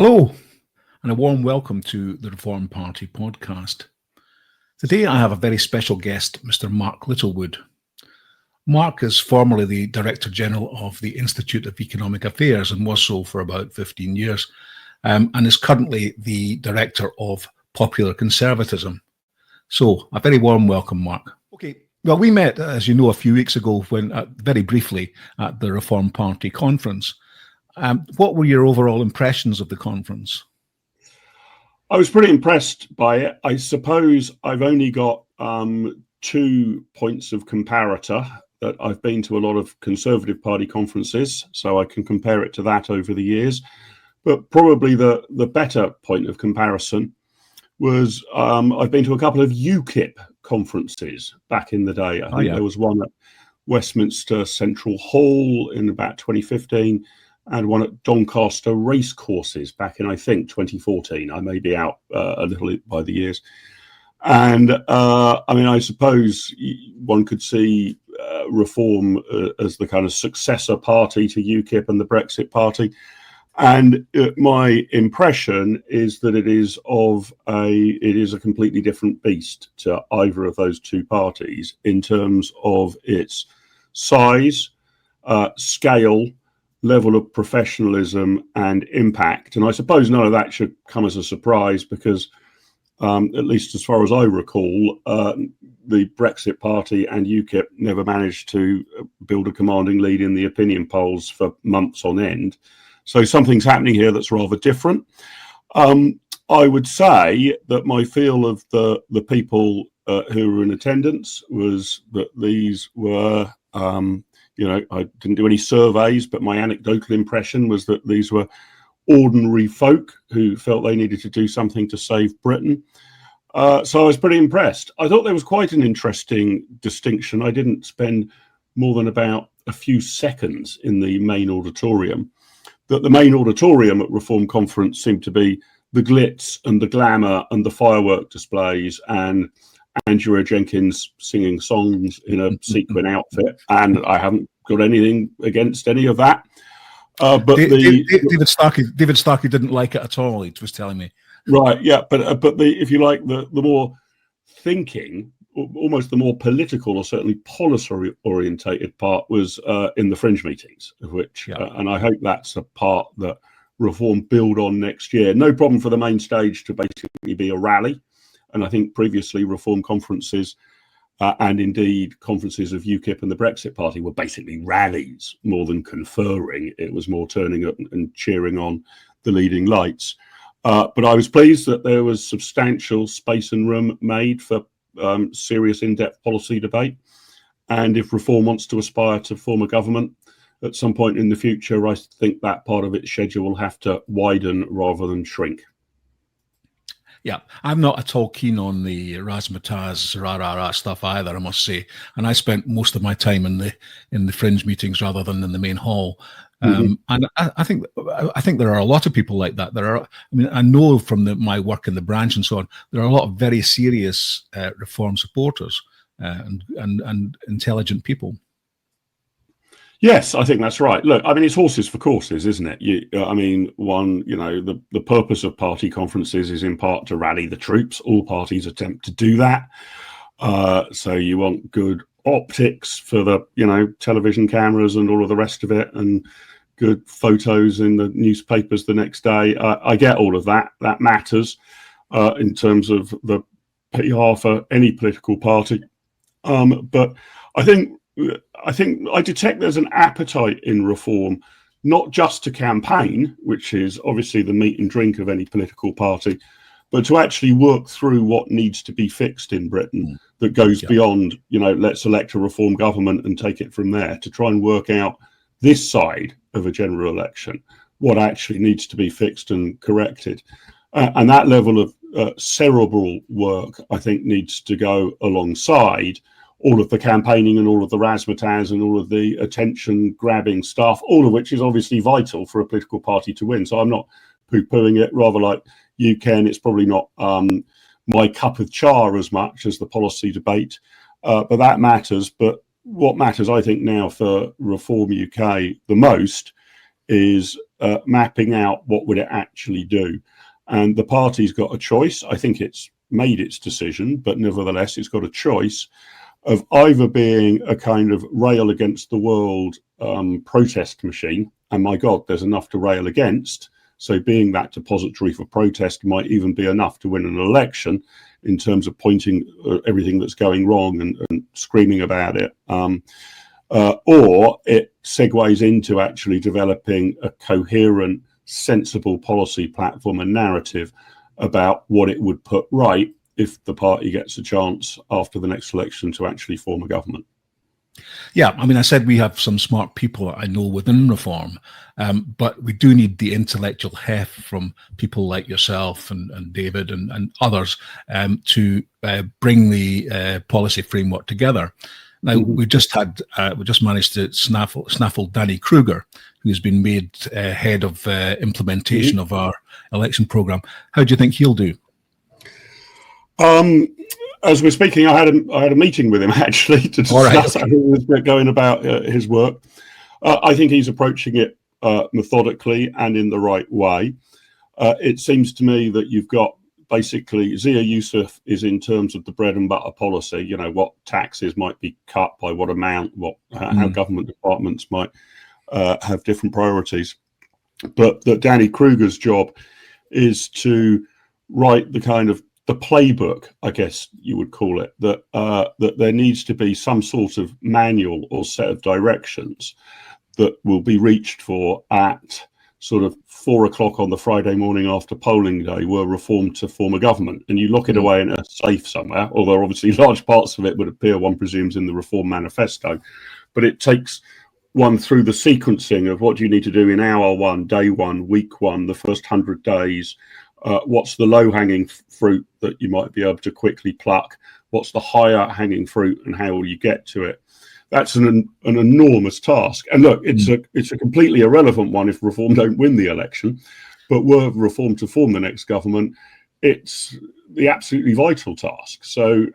Hello, and a warm welcome to the Reform Party podcast. Today I have a very special guest, Mr. Mark Littlewood. Mark is formerly the Director General of the Institute of Economic Affairs and was so for about 15 years, and is currently the Director of Popular Conservatism. So, a very warm welcome, Mark. Okay, well, we met, as you know, a few weeks ago when, very briefly, at the Reform Party conference. What were your overall impressions of the conference? I was pretty impressed by it. I suppose I've only got 2 points of comparator. That I've been to a lot of Conservative Party conferences, so I can compare it to that over the years. But probably the better point of comparison was I've been to a couple of UKIP conferences back in the day. I think there was one at Westminster Central Hall in about 2015. And one at Doncaster Racecourses back in, I think, 2014. I may be out a little by the years. And I suppose one could see Reform as the kind of successor party to UKIP and the Brexit Party. And my impression is that it is a completely different beast to either of those two parties in terms of its size, scale, level of professionalism and impact. And I suppose none of that should come as a surprise because, at least as far as I recall, the Brexit Party and UKIP never managed to build a commanding lead in the opinion polls for months on end. So something's happening here that's rather different. I would say that my feel of the people who were in attendance was that these were I didn't do any surveys, but my anecdotal impression was that these were ordinary folk who felt they needed to do something to save Britain. So I was pretty impressed. I thought there was quite an interesting distinction. I didn't spend more than about a few seconds in the main auditorium. That the main auditorium at Reform Conference seemed to be the glitz and the glamour and the firework displays and Angela Jenkins singing songs in a sequin outfit, and I haven't got anything against any of that. But David Starkey didn't like it at all. He was telling me. Right, yeah, but if you like, the more thinking, almost the more political or certainly policy orientated part was in the fringe meetings, of which, and I hope that's a part that Reform build on next year. No problem for the main stage to basically be a rally. And I think previously Reform conferences and indeed conferences of UKIP and the Brexit Party were basically rallies more than conferring. It was more turning up and cheering on the leading lights. But I was pleased that there was substantial space and room made for serious in-depth policy debate. And if Reform wants to aspire to form a government at some point in the future, I think that part of its schedule will have to widen rather than shrink. Yeah, I'm not at all keen on the razzmatazz, rah-rah-rah stuff either, I must say. And I spent most of my time in the fringe meetings rather than in the main hall. And I think there are a lot of people like that. I know from my work in the branch and so on, there are a lot of very serious Reform supporters and intelligent people. Yes, I think that's right. Look, it's horses for courses, isn't it? The purpose of party conferences is in part to rally the troops. All parties attempt to do that. So you want good optics for the, television cameras and all of the rest of it, and good photos in the newspapers the next day. I get all of that. That matters in terms of the PR for any political party. But I think I detect there's an appetite in Reform, not just to campaign, which is obviously the meat and drink of any political party, but to actually work through what needs to be fixed in Britain that goes beyond, let's elect a Reform government and take it from there, to try and work out this side of a general election, what actually needs to be fixed and corrected. And that level of cerebral work, I think, needs to go alongside all of the campaigning and all of the razzmatazz and all of the attention-grabbing stuff, all of which is obviously vital for a political party to win. So I'm not poo-pooing it, rather like you, Ken. It's probably not my cup of char as much as the policy debate, but that matters. But what matters, I think, now for Reform UK the most is mapping out what would it actually do. And the party's got a choice. I think it's made its decision, but nevertheless, it's got a choice of either being a kind of rail against the world protest machine. And my God, there's enough to rail against. So being that depository for protest might even be enough to win an election in terms of pointing everything that's going wrong and screaming about it. Or it segues into actually developing a coherent, sensible policy platform and narrative about what it would put right if the party gets a chance after the next election to actually form a government. Yeah, I mean, I said we have some smart people I know within Reform, but we do need the intellectual heft from people like yourself and David and others to bring the policy framework together. Now, we just managed to snaffle Danny Kruger, who's been made head of implementation of our election program. How do you think he'll do? As we're speaking, I had a meeting with him actually to discuss how he was going about his work. I think he's approaching it methodically and in the right way. It seems to me that you've got basically Zia Yusuf is in terms of the bread and butter policy. You know, what taxes might be cut by what amount, how government departments might have different priorities. But that Danny Kruger's job is to write the kind of the playbook, I guess you would call it, that there needs to be some sort of manual or set of directions that will be reached for at sort of 4 o'clock on the Friday morning after polling day were Reform to form a government. And you lock it away in a safe somewhere, although obviously large parts of it would appear, one presumes, in the Reform manifesto. But it takes one through the sequencing of what do you need to do in hour one, day one, week one, the first 100 days. What's the low-hanging fruit that you might be able to quickly pluck? What's the higher-hanging fruit, and how will you get to it? That's an enormous task. And look, it's a completely irrelevant one if Reform don't win the election. But were Reform to form the next government, it's the absolutely vital task. So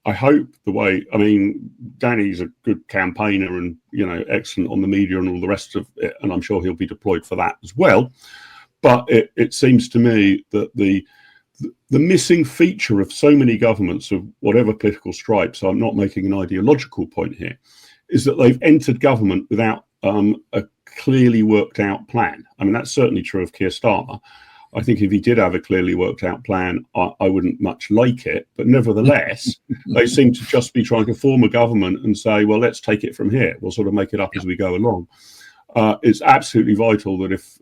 I hope Danny's a good campaigner and, excellent on the media and all the rest of it, and I'm sure he'll be deployed for that as well. But it seems to me that the missing feature of so many governments of whatever political stripe, so I'm not making an ideological point here, is that they've entered government without a clearly worked out plan. I mean, that's certainly true of Keir Starmer. I think if he did have a clearly worked out plan, I wouldn't much like it. But nevertheless, they seem to just be trying to form a government and say, well, let's take it from here. We'll sort of make it up as we go along. It's absolutely vital that if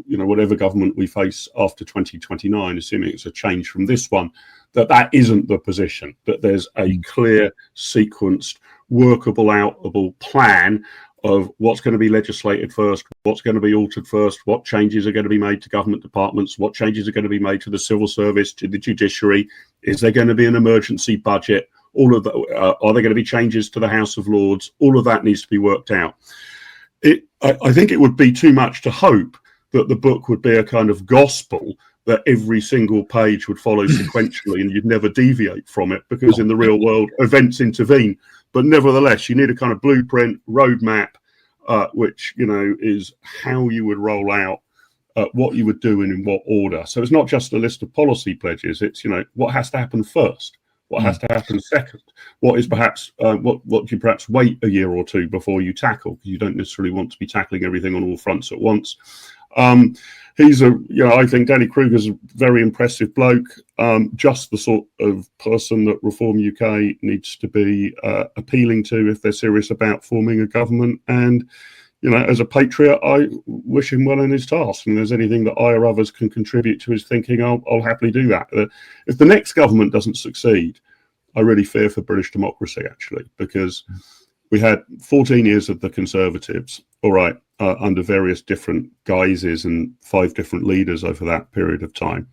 whatever government we face after 2029, assuming it's a change from this one, that isn't the position, that there's a clear, sequenced, workable, outable plan of what's going to be legislated first, what's going to be altered first, what changes are going to be made to government departments, what changes are going to be made to the civil service, to the judiciary. Is there going to be an emergency budget? All of that. Are there going to be changes to the House of Lords? All of that needs to be worked out. I think it would be too much to hope that the book would be a kind of gospel that every single page would follow sequentially and you'd never deviate from it, because in the real world, events intervene. But nevertheless, you need a kind of blueprint, roadmap, which, is how you would roll out what you would do and in what order. So it's not just a list of policy pledges. It's, what has to happen first. What has to happen second? What is perhaps what do you perhaps wait a year or two before you tackle? Because you don't necessarily want to be tackling everything on all fronts at once. I think Danny Kruger's a very impressive bloke. Just the sort of person that Reform UK needs to be appealing to if they're serious about forming a government. And as a patriot, I wish him well in his task. And if there's anything that I or others can contribute to his thinking, I'll happily do that. If the next government doesn't succeed, I really fear for British democracy, actually, because we had 14 years of the Conservatives, all right, under various different guises and 5 different leaders over that period of time.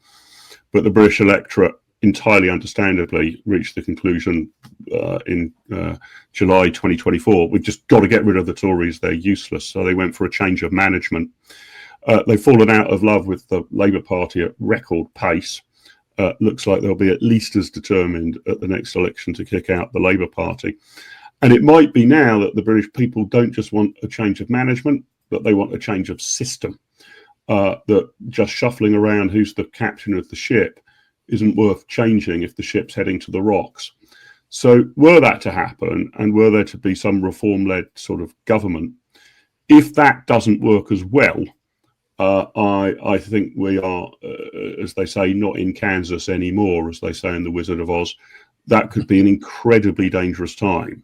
But the British electorate, entirely understandably, reached the conclusion in July 2024, we've just got to get rid of the Tories, they're useless. So they went for a change of management. They've fallen out of love with the Labour Party at record pace. Looks like they'll be at least as determined at the next election to kick out the Labour Party. And it might be now that the British people don't just want a change of management, but they want a change of system. that just shuffling around who's the captain of the ship isn't worth changing if the ship's heading to the rocks. So were that to happen, and were there to be some reform-led sort of government, if that doesn't work as well, I think we are, as they say, not in Kansas anymore, as they say in The Wizard of Oz. That could be an incredibly dangerous time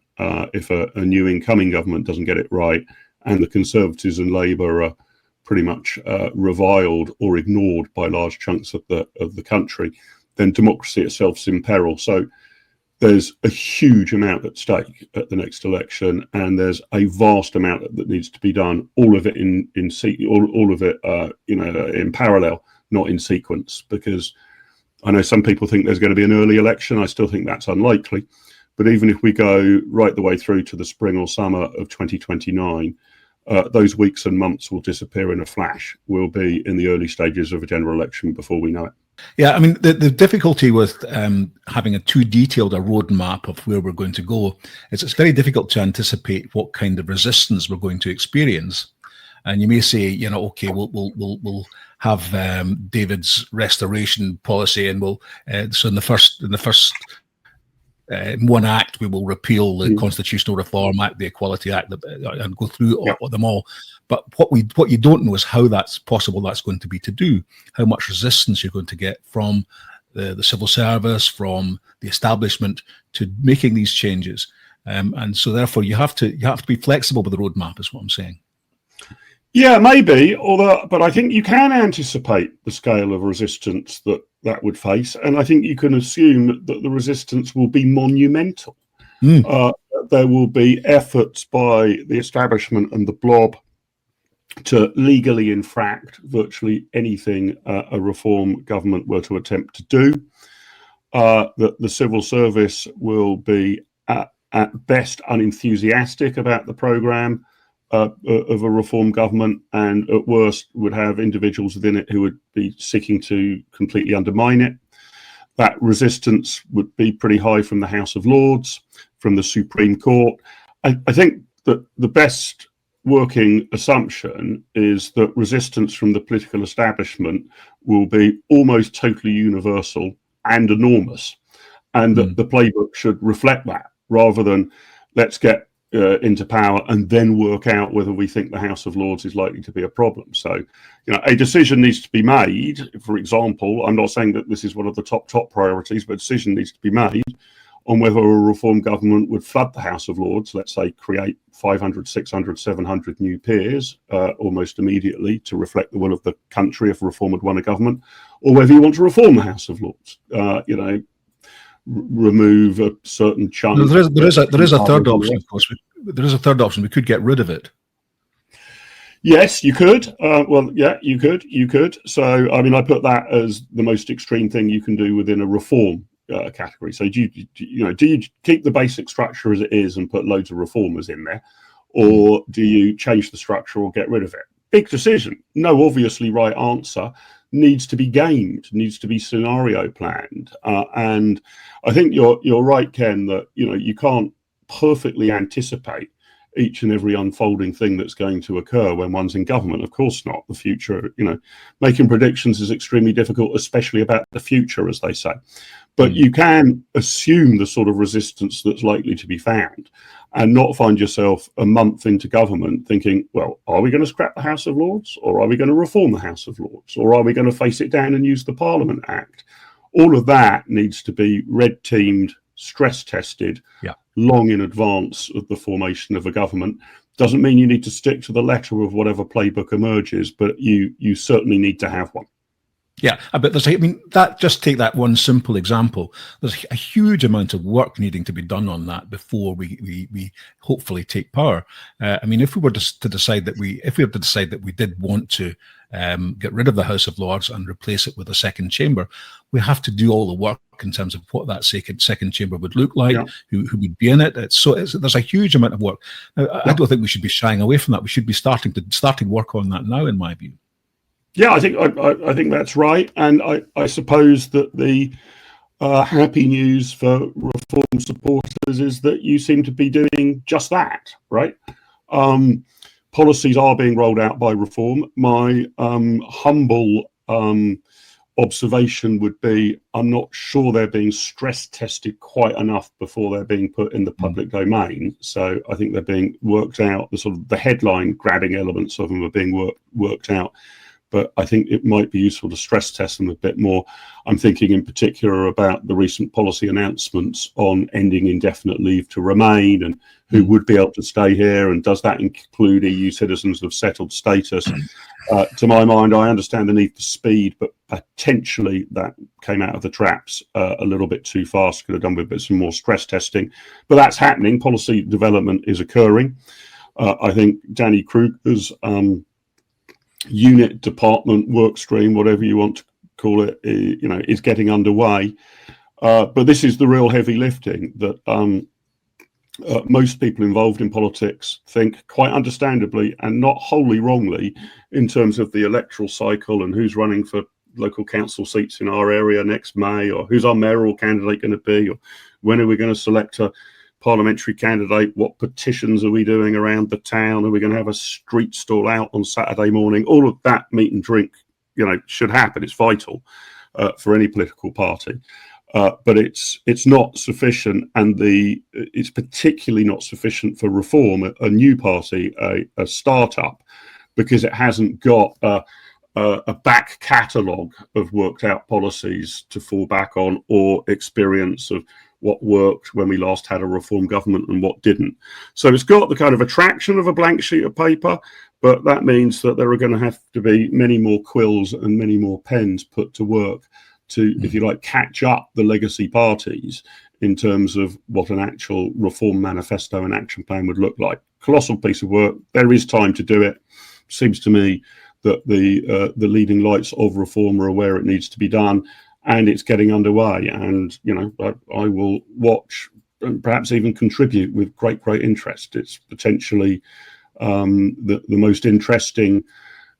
if a new incoming government doesn't get it right, and the Conservatives and Labour are pretty much reviled or ignored by large chunks of the country. Then democracy itself is in peril. So there's a huge amount at stake at the next election, and there's a vast amount that needs to be done. All of it in parallel, not in sequence. Because I know some people think there's going to be an early election. I still think that's unlikely. But even if we go right the way through to the spring or summer of 2029, those weeks and months will disappear in a flash. We'll be in the early stages of a general election before we know it. Yeah, I mean, the difficulty with having a too detailed a roadmap of where we're going to go is it's very difficult to anticipate what kind of resistance we're going to experience. And you may say, okay, we'll have David's restoration policy, and so in the first one act we will repeal the Constitutional Reform Act, the Equality Act, and go through them all. But what you don't know is how that's possible that's going to be to do, how much resistance you're going to get from the civil service, from the establishment to making these changes. And so therefore you have to be flexible with the roadmap, is what I'm saying. Yeah, maybe, but I think you can anticipate the scale of resistance that would face, and I think you can assume that the resistance will be monumental. There will be efforts by the establishment and the blob to legally infract virtually anything a reform government were to attempt to do. That the civil service will be at best unenthusiastic about the programme of a reform government, and at worst would have individuals within it who would be seeking to completely undermine it. That resistance would be pretty high from the House of Lords, from the Supreme Court. I think that the best working assumption is that resistance from the political establishment will be almost totally universal and enormous, and that the playbook should reflect that, rather than let's get into power and then work out whether we think the House of Lords is likely to be a problem. So, a decision needs to be made. For example, I'm not saying that this is one of the top priorities, but a decision needs to be made on whether a reform government would flood the House of Lords, let's say create 500, 600, 700 new peers almost immediately to reflect the will of the country if reform had won a government, or whether you want to reform the House of Lords, remove a certain chunk. There is a third option, of course. There is a third option. We could get rid of it. Yes, you could. You could. So, I mean, I put that as the most extreme thing you can do within a reform category. So, do you keep the basic structure as it is and put loads of reformers in there, or do you change the structure or get rid of it? Big decision. No obviously right answer. Needs to be gamed, needs to be scenario planned, and I think you're right, Ken, that you can't perfectly anticipate each and every unfolding thing that's going to occur when one's in government. Of course not. The future, making predictions is extremely difficult, especially about the future, as they say. But you can assume the sort of resistance that's likely to be found, and not find yourself a month into government thinking, well, are we going to scrap the House of Lords, or are we going to reform the House of Lords, or are we going to face it down and use the Parliament Act? All of that needs to be red-teamed, stress-tested, long in advance of the formation of a government. Doesn't mean you need to stick to the letter of whatever playbook emerges, but you certainly need to have one. Yeah, but just take that one simple example. There's a huge amount of work needing to be done on that before we hopefully take power. If we were to decide that we did want to get rid of the House of Lords and replace it with a second chamber, we have to do all the work in terms of what that second chamber would look like, who would be in it. There's a huge amount of work. Now, I don't think we should be shying away from that. We should be starting work on that now, in my view. Yeah, I think that's right, and I suppose that the happy news for reform supporters is that you seem to be doing just that, right? policies are being rolled out by Reform. My humble observation would be, I'm not sure they're being stress tested quite enough before they're being put in the public domain. So I think they're being worked out. The sort of the headline grabbing elements of them are being worked out. But I think it might be useful to stress test them a bit more. I'm thinking in particular about the recent policy announcements on ending indefinite leave to remain and who would be able to stay here, and does that include EU citizens of settled status? To my mind, I understand the need for speed, but potentially that came out of the traps a little bit too fast. Could have done with a bit some more stress testing, but that's happening. Policy development is occurring. I think Danny Kruger's unit, department, work stream, whatever you want to call it, is getting underway. But this is the real heavy lifting that most people involved in politics think, quite understandably and not wholly wrongly, in terms of the electoral cycle and who's running for local council seats in our area next May, or who's our mayoral candidate going to be, or when are we going to select a parliamentary candidate, what petitions are we doing around the town, are we going to have a street stall out on Saturday morning? All of that meat and drink, should happen. It's vital for any political party. But it's not sufficient, and it's particularly not sufficient for Reform, a new party, a startup, because it hasn't got a back catalogue of worked out policies to fall back on, or experience of what worked when we last had a Reform government and what didn't. So it's got the kind of attraction of a blank sheet of paper, but that means that there are going to have to be many more quills and many more pens put to work to, if you like, catch up the legacy parties in terms of what an actual Reform manifesto and action plan would look like. Colossal piece of work. There is time to do it. Seems to me that the leading lights of Reform are aware it needs to be done, and it's getting underway. And I will watch and perhaps even contribute with great interest. It's potentially the most interesting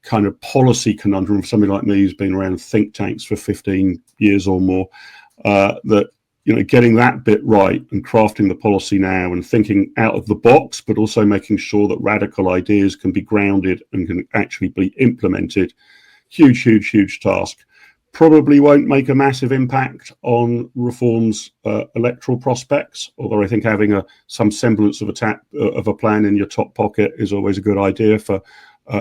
kind of policy conundrum for somebody like me who's been around think tanks for 15 years or more, that getting that bit right and crafting the policy now and thinking out of the box, but also making sure that radical ideas can be grounded and can actually be implemented. Huge task. Probably won't make a massive impact on Reform's electoral prospects, although I think having some semblance of a plan in your top pocket is always a good idea for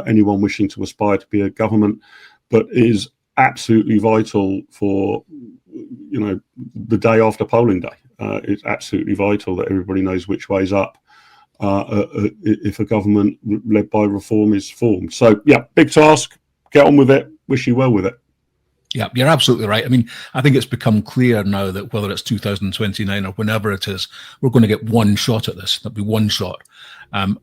anyone wishing to aspire to be a government, but is absolutely vital for the day after polling day. It's absolutely vital that everybody knows which way's up if a government led by Reform is formed. So yeah, big task. Get on with it. Wish you well with it. Yeah, you're absolutely right. I mean, I think it's become clear now that whether it's 2029 or whenever it is, we're going to get one shot at this. That'll be one shot. And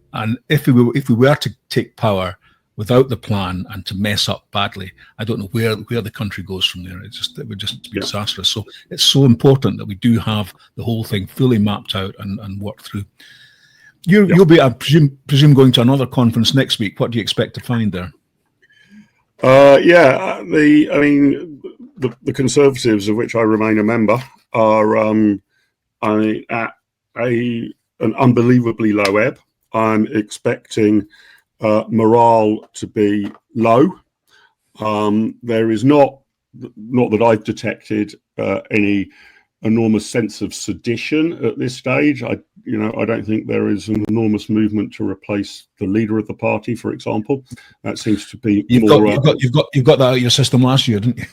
if we were to take power without the plan and to mess up badly, I don't know where the country goes from there. It would just be disastrous. So it's so important that we do have the whole thing fully mapped out and worked through. You'll be, I presume, going to another conference next week. What do you expect to find there? The Conservatives, of which I remain a member, are at an unbelievably low ebb. I'm expecting morale to be low. There is not that I've detected any enormous sense of sedition at this stage. I don't think there is an enormous movement to replace the leader of the party, for example. That seems to be you've got that out of your system last year, didn't you?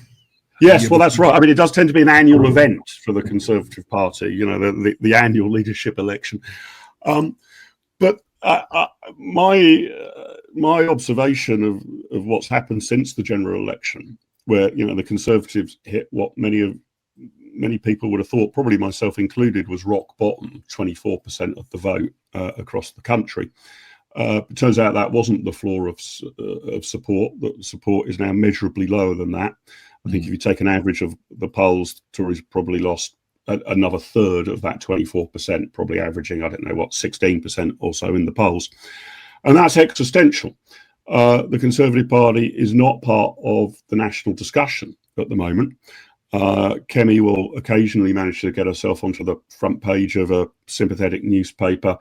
Yes, well, that's right. I mean, it does tend to be an annual event for the Conservative Party, the annual leadership election. But my observation of what's happened since the general election, where the Conservatives hit what many people would have thought, probably myself included, was rock bottom, 24% of the vote across the country. It turns out that wasn't the floor of support. That support is now measurably lower than that. I think if you take an average of the polls, Tories probably lost another third of that 24%, probably averaging, 16% or so in the polls. And that's existential. The Conservative Party is not part of the national discussion at the moment. Kemi will occasionally manage to get herself onto the front page of a sympathetic newspaper.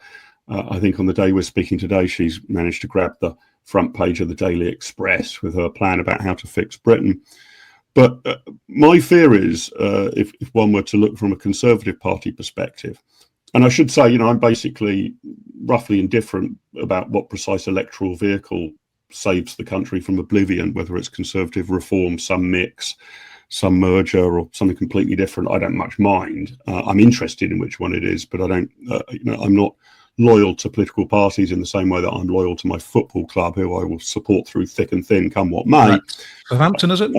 I think on the day we're speaking today, she's managed to grab the front page of the Daily Express with her plan about how to fix Britain. But my fear is, if one were to look from a Conservative Party perspective, and I should say, I'm basically roughly indifferent about what precise electoral vehicle saves the country from oblivion, whether it's Conservative reform, some mix, some merger, or something completely different. I don't much mind. I'm interested in which one it is, but I don't. I'm not loyal to political parties in the same way that I'm loyal to my football club, who I will support through thick and thin, come what may. Southampton, is it?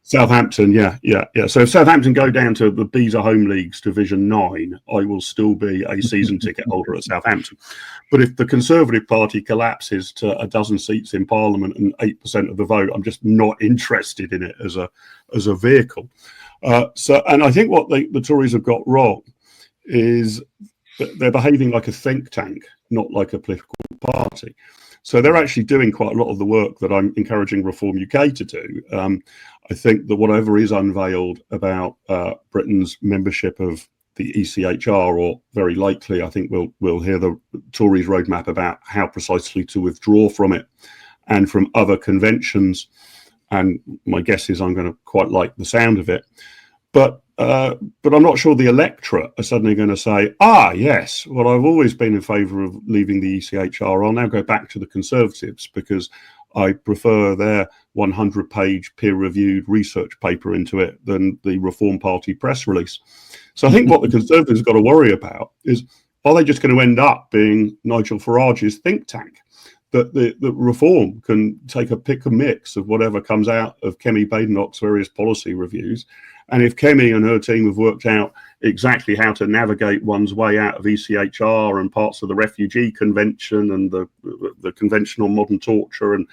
Southampton, yeah. So if Southampton go down to the Beezer Home League's Division 9, I will still be a season ticket holder at Southampton. But if the Conservative Party collapses to a dozen seats in Parliament and 8% of the vote, I'm just not interested in it as a vehicle. And I think what the Tories have got wrong is that they're behaving like a think tank, not like a political party. So they're actually doing quite a lot of the work that I'm encouraging Reform UK to do. I think that whatever is unveiled about Britain's membership of the ECHR, or very likely, I think we'll hear the Tories' roadmap about how precisely to withdraw from it and from other conventions. And my guess is I'm going to quite like the sound of it. But I'm not sure the electorate are suddenly going to say, yes, well, I've always been in favour of leaving the ECHR. I'll now go back to the Conservatives because I prefer their 100-page peer-reviewed research paper into it than the Reform Party press release. So I think what the Conservatives have got to worry about is, are they just going to end up being Nigel Farage's think tank? That the Reform can take a pick and mix of whatever comes out of Kemi Badenoch's various policy reviews. And if Kemi and her team have worked out exactly how to navigate one's way out of ECHR and parts of the Refugee Convention and the Convention on Modern Torture and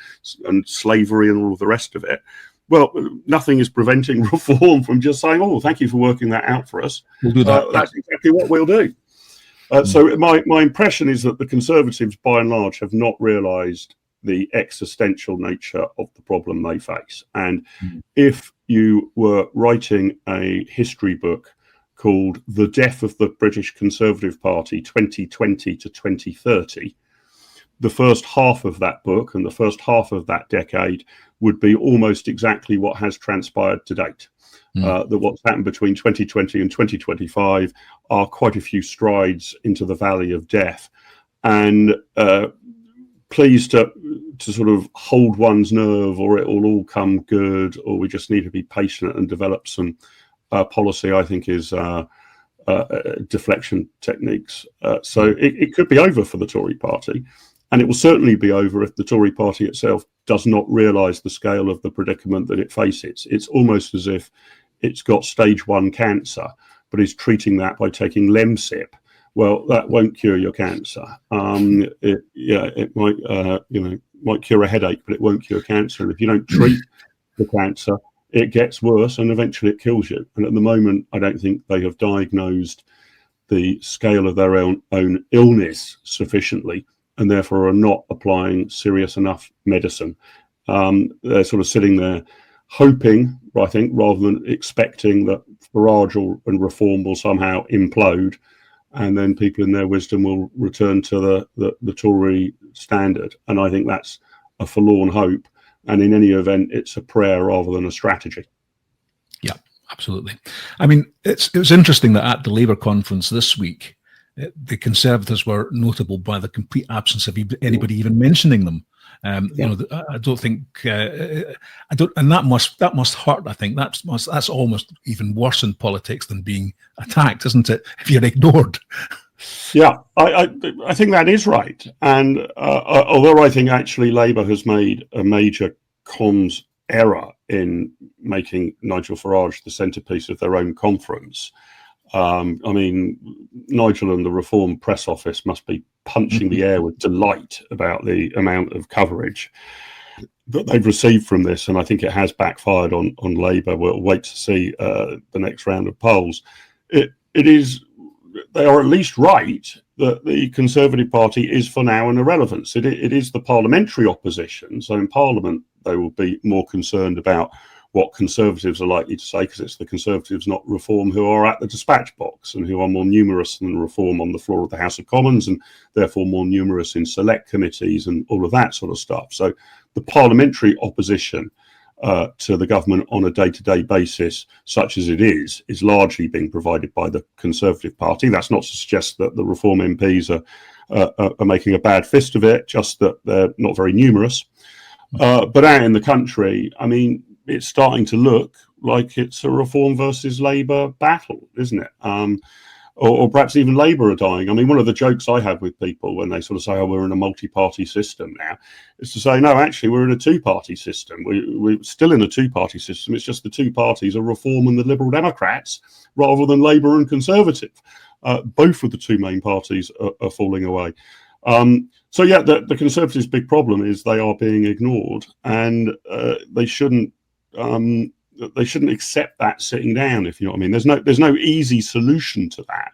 slavery and all of the rest of it, well, nothing is preventing Reform from just saying, thank you for working that out for us. We'll do that. That's exactly what we'll do. So my impression is that the Conservatives, by and large, have not realised the existential nature of the problem they face. And if you were writing a history book called The Death of the British Conservative Party 2020 to 2030, the first half of that book and the first half of that decade would be almost exactly what has transpired to date. That what's happened between 2020 and 2025 are quite a few strides into the valley of death. And pleased to sort of hold one's nerve, or it will all come good, or we just need to be patient and develop some policy, I think is deflection techniques. So it could be over for the Tory party. And it will certainly be over if the Tory party itself does not realise the scale of the predicament that it faces. It's almost as if it's got stage 1 cancer, but is treating that by taking Lemsip. Well, that won't cure your cancer. It might cure a headache, but it won't cure cancer. And if you don't treat the cancer, it gets worse and eventually it kills you. And at the moment, I don't think they have diagnosed the scale of their own illness sufficiently, and therefore are not applying serious enough medicine. They're sort of sitting there hoping, I think, rather than expecting that Farage and Reform will somehow implode, and then people in their wisdom will return to the Tory standard. And I think that's a forlorn hope. And in any event, it's a prayer rather than a strategy. Yeah, absolutely. I mean, it was interesting that at the Labour conference this week, the Conservatives were notable by the complete absence of anybody even mentioning them. I don't think and that must hurt. I think that's almost even worse in politics than being attacked, isn't it? If you're ignored. Yeah, I think that is right. And although I think actually Labour has made a major comms error in making Nigel Farage the centrepiece of their own conference. I mean, Nigel and the Reform press office must be punching the air with delight about the amount of coverage that they've received from this, and I think it has backfired on Labour. We'll wait to see the next round of polls. It is, they are at least right that the Conservative Party is for now an irrelevance. It is the parliamentary opposition, so in Parliament they will be more concerned about what Conservatives are likely to say, because it's the Conservatives, not Reform, who are at the dispatch box and who are more numerous than Reform on the floor of the House of Commons, and therefore more numerous in select committees and all of that sort of stuff. So the parliamentary opposition to the government on a day-to-day basis, such as it is largely being provided by the Conservative Party. That's not to suggest that the Reform MPs are making a bad fist of it, just that they're not very numerous. But out in the country, I mean, it's starting to look like it's a Reform versus Labour battle, isn't it? Or perhaps even Labour are dying. I mean, one of the jokes I have with people when they sort of say, oh, we're in a multi-party system now, is to say, no, actually, we're in a two-party system. We're still in a two-party system. It's just the two parties are Reform and the Liberal Democrats, rather than Labour and Conservative. Both of the two main parties are falling away. So, yeah, the Conservatives' big problem is they are being ignored, and they shouldn't accept that sitting down, if you know what I mean. There's no easy solution to that,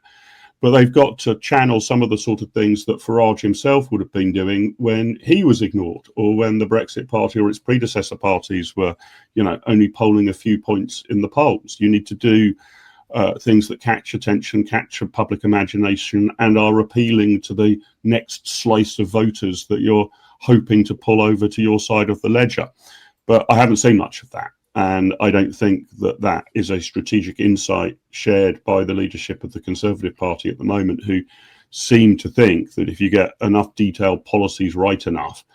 but they've got to channel some of the sort of things that Farage himself would have been doing when he was ignored, or when the Brexit Party or its predecessor parties were, only polling a few points in the polls. You need to do things that catch attention, capture public imagination, and are appealing to the next slice of voters that you're hoping to pull over to your side of the ledger. But I haven't seen much of that. And I don't think that is a strategic insight shared by the leadership of the Conservative Party at the moment, who seem to think that if you get enough detailed policies right enough,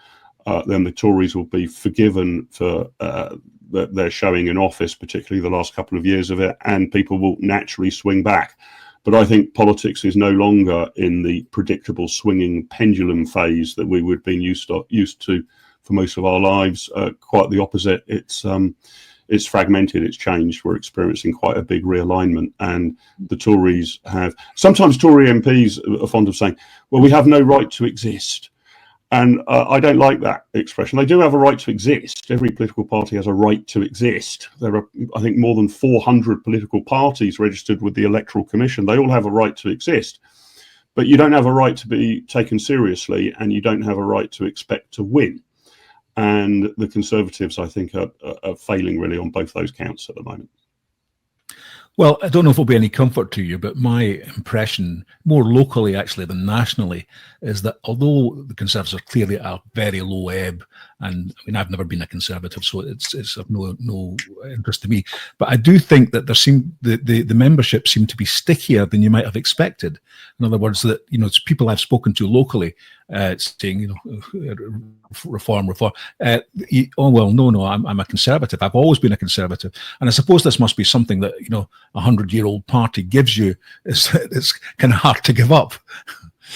then the Tories will be forgiven for their showing in office, particularly the last couple of years of it, and people will naturally swing back. But I think politics is no longer in the predictable swinging pendulum phase that we would have been used to for most of our lives. Quite the opposite. It's fragmented, it's changed. We're experiencing quite a big realignment, and the Tories have, sometimes Tory MPs are fond of saying, well, we have no right to exist. And I don't like that expression. They do have a right to exist. Every political party has a right to exist. There are, I think, more than 400 political parties registered with the Electoral Commission. They all have a right to exist. But you don't have a right to be taken seriously, and you don't have a right to expect to win. And the Conservatives, I think, are failing really on both those counts at the moment. Well, I don't know if it'll be any comfort to you, but my impression, more locally actually than nationally, is that although the Conservatives are clearly at a very low ebb, and I mean, I've never been a Conservative, so it's of no interest to me, but I do think that the membership seem to be stickier than you might have expected. In other words, that it's people I've spoken to locally saying, reform. Oh well, no, I'm a Conservative. I've always been a Conservative, and I suppose this must be something that 100-year-old party gives you. It's kind of hard to give up.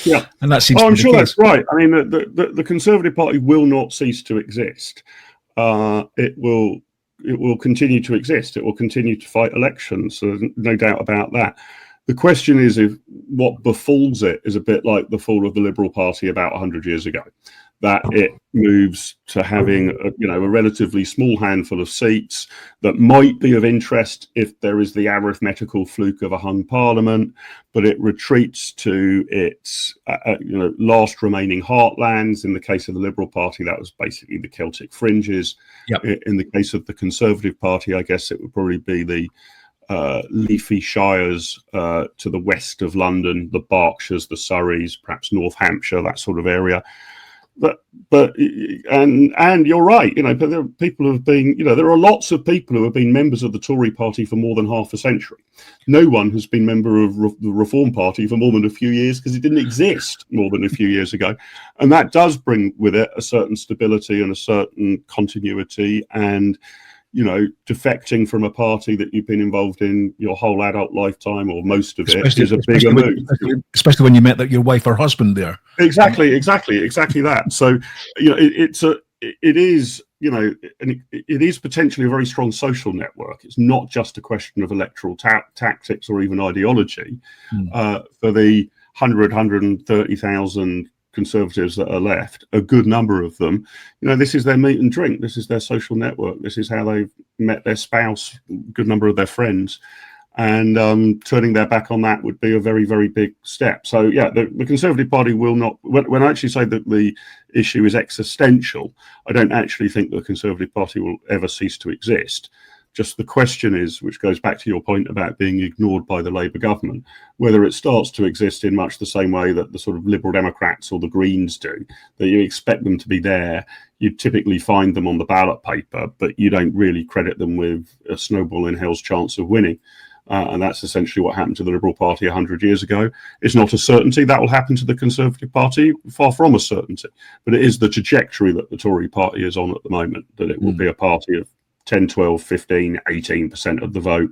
Yeah, and that seems. I'm sure that's right. I mean, the Conservative Party will not cease to exist. It will continue to exist. It will continue to fight elections. So there's no doubt about that. The question is if what befalls it is a bit like the fall of the Liberal Party about 100 years ago, that it moves to having a relatively small handful of seats that might be of interest if there is the arithmetical fluke of a hung parliament, but it retreats to its last remaining heartlands. In the case of the Liberal Party, that was basically the Celtic fringes. Yep. In the case of the Conservative Party, I guess it would probably be the leafy shires to the west of London, the Berkshires, the Surreys, perhaps North Hampshire, that sort of area. But you're right, but there are people who have been, there are lots of people who have been members of the Tory party for more than half a century. No one has been member of the Reform Party for more than a few years because it didn't exist more than a few years ago. And that does bring with it a certain stability and a certain continuity, and defecting from a party that you've been involved in your whole adult lifetime, or most of it, is a bigger move. Especially when you met your wife or husband there. Exactly that. So, it is potentially a very strong social network. It's not just a question of electoral tactics or even ideology. For the 130,000 Conservatives that are left, a good number of them, this is their meat and drink. This is their social network. This is how they've met their spouse, a good number of their friends. And turning their back on that would be a very, very big step. So, yeah, the Conservative Party will not, when I actually say that the issue is existential, I don't actually think the Conservative Party will ever cease to exist. Just the question is, which goes back to your point about being ignored by the Labour government, whether it starts to exist in much the same way that the sort of Liberal Democrats or the Greens do, that you expect them to be there. You typically find them on the ballot paper, but you don't really credit them with a snowball in hell's chance of winning. And that's essentially what happened to the Liberal Party 100 years ago. It's not a certainty that will happen to the Conservative Party, far from a certainty. But it is the trajectory that the Tory party is on at the moment, that it will be a party of 10, 12, 15, 18% of the vote,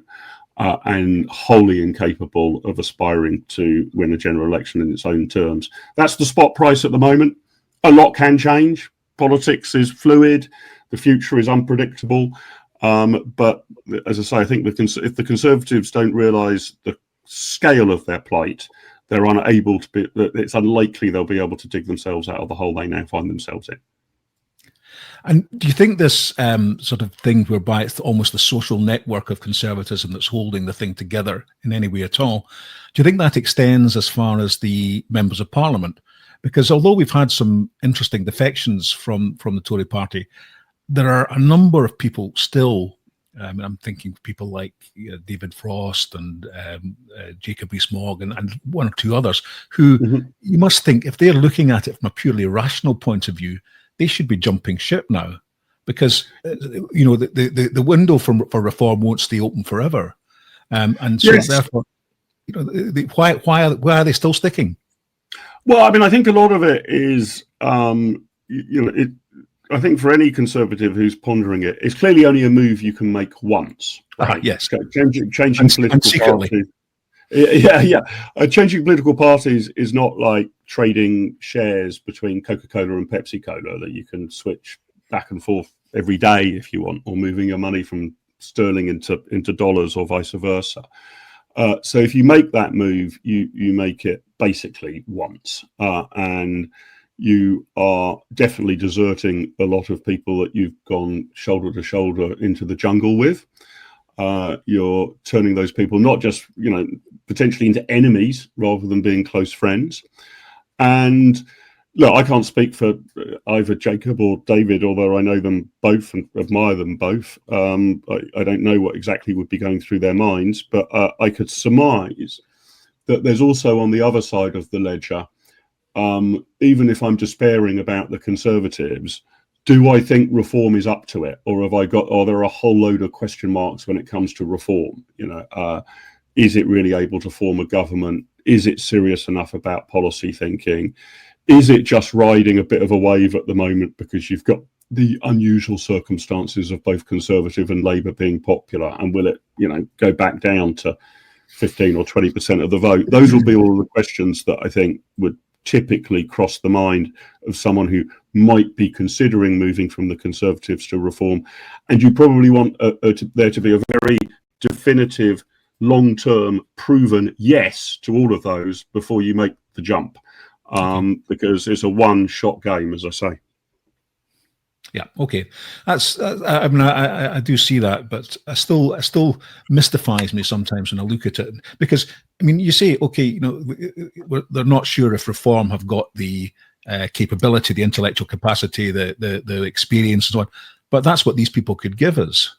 and wholly incapable of aspiring to win a general election in its own terms. That's the spot price at the moment. A lot can change. Politics is fluid. The future is unpredictable. But as I say, I think if the Conservatives don't realise the scale of their plight, they're unable to be. It's unlikely they'll be able to dig themselves out of the hole they now find themselves in. And do you think this sort of thing whereby it's almost the social network of conservatism that's holding the thing together in any way at all, do you think that extends as far as the members of Parliament? Because although we've had some interesting defections from the Tory party, there are a number of people still, I'm thinking people like David Frost and Jacob Rees-Mogg and one or two others, who you must think, if they're looking at it from a purely rational point of view, they should be jumping ship now, because the window for reform won't stay open forever, and so therefore, why are they still sticking? Well, I mean, I think a lot of it is, I think for any Conservative who's pondering it, it's clearly only a move you can make once. Right? Yes, changing political parties. Changing political parties is not like trading shares between Coca-Cola and Pepsi-Cola that you can switch back and forth every day if you want, or moving your money from sterling into dollars or vice versa. So if you make that move, you make it basically once, and you are definitely deserting a lot of people that you've gone shoulder to shoulder into the jungle with. You're turning those people not just, potentially into enemies rather than being close friends. And look, I can't speak for either Jacob or David, although I know them both and admire them both. I don't know what exactly would be going through their minds, but I could surmise that there's also on the other side of the ledger, even if I'm despairing about the Conservatives, do I think reform is up to it, or there are a whole load of question marks when it comes to reform? Is it really able to form a government? Is it serious enough about policy thinking? Is it just riding a bit of a wave at the moment because you've got the unusual circumstances of both Conservative and Labour being popular? And will it, go back down to 15 or 20% of the vote? Those will be all the questions that I think would typically cross the mind of someone who might be considering moving from the Conservatives to reform. And you probably want there to be a very definitive, long-term, proven yes to all of those before you make the jump, because it's a one-shot game, as I say. Yeah, okay. That's. I mean, I do see that, but it still mystifies me sometimes when I look at it, because I mean, you say, okay, they're not sure if reform have got the capability, the intellectual capacity, the experience, and so on, but that's what these people could give us.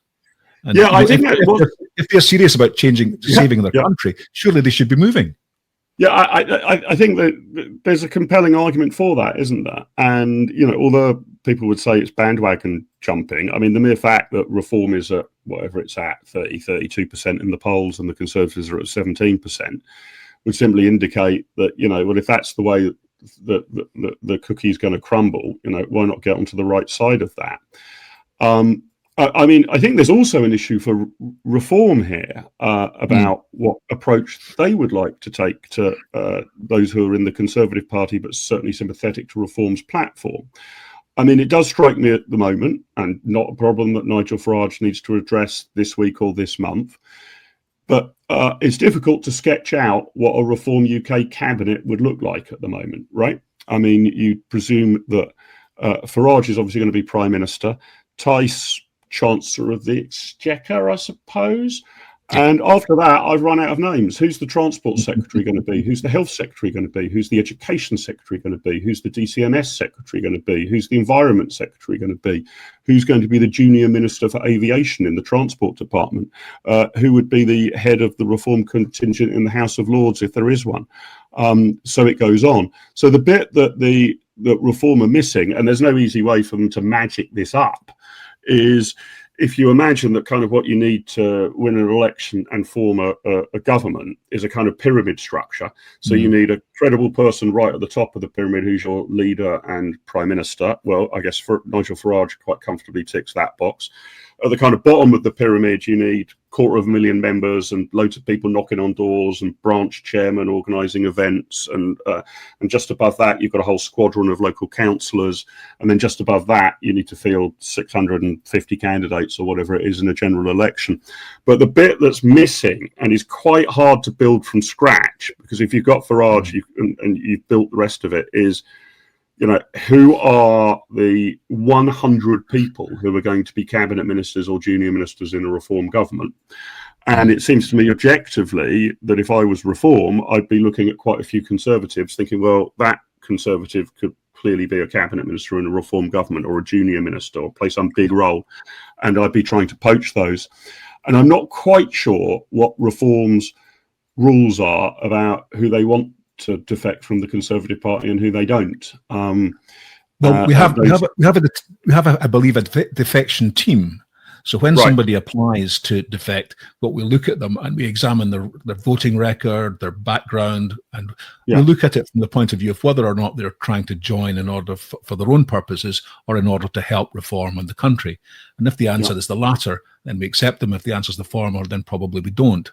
And, I think if they're serious about saving their country, surely they should be moving. Yeah, I think that there's a compelling argument for that, isn't there? And, although people would say it's bandwagon jumping, I mean, the mere fact that reform is at whatever it's at, 32% in the polls, and the Conservatives are at 17%, would simply indicate that, well, if that's the way the cookie's going to crumble, why not get onto the right side of that? I mean, I think there's also an issue for reform here about what approach they would like to take to those who are in the Conservative Party, but certainly sympathetic to reform's platform. I mean, it does strike me at the moment, and not a problem that Nigel Farage needs to address this week or this month, but it's difficult to sketch out what a Reform UK cabinet would look like at the moment, right? I mean, you presume that Farage is obviously going to be Prime Minister, Tice Chancellor of the Exchequer, I suppose. And after that, I've run out of names. Who's the Transport Secretary going to be? Who's the Health Secretary going to be? Who's the Education Secretary going to be? Who's the DCMS Secretary going to be? Who's the Environment Secretary going to be? Who's going to be the Junior Minister for Aviation in the Transport Department? Who would be the head of the reform contingent in the House of Lords if there is one? So it goes on. So the bit that reform are missing, and there's no easy way for them to magic this up, is if you imagine that kind of what you need to win an election and form a government is a kind of pyramid structure. So you need a credible person right at the top of the pyramid who's your leader and prime minister. Well, I guess Nigel Farage quite comfortably ticks that box. At the kind of bottom of the pyramid, you need 250,000 members and loads of people knocking on doors and branch chairmen organising events. And just above that, you've got a whole squadron of local councillors. And then just above that, you need to field 650 candidates or whatever it is in a general election. But the bit that's missing and is quite hard to build from scratch, because if you've got Farage and you've built the rest of it, is, you know, who are the 100 people who are going to be cabinet ministers or junior ministers in a reform government? And it seems to me objectively that if I was reform, I'd be looking at quite a few Conservatives thinking, well, that Conservative could clearly be a cabinet minister in a reform government or a junior minister or play some big role. And I'd be trying to poach those. And I'm not quite sure what reform's rules are about who they want to defect from the Conservative Party and who they don't. Well, we have, I believe, a defection team. So when somebody applies to defect, what we look at them and we examine their voting record, their background, and we look at it from the point of view of whether or not they're trying to join in order for their own purposes or in order to help reform in the country. And if the answer is the latter, then we accept them. If the answer is the former, then probably we don't.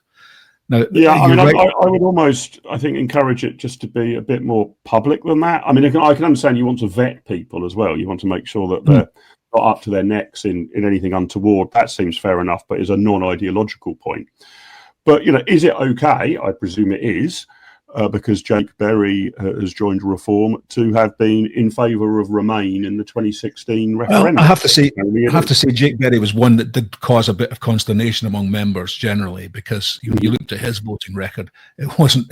Now, I mean, I would almost, I think, encourage it just to be a bit more public than that. I mean, I can understand you want to vet people as well. You want to make sure that they're not up to their necks in anything untoward. That seems fair enough, but is a non-ideological point. But, you know, is it okay? I presume it is, because Jake Berry has joined Reform, to have been in favour of Remain in the 2016 referendum. Well, I have to say, Jake Berry was one that did cause a bit of consternation among members generally, because you looked at his voting record, it wasn't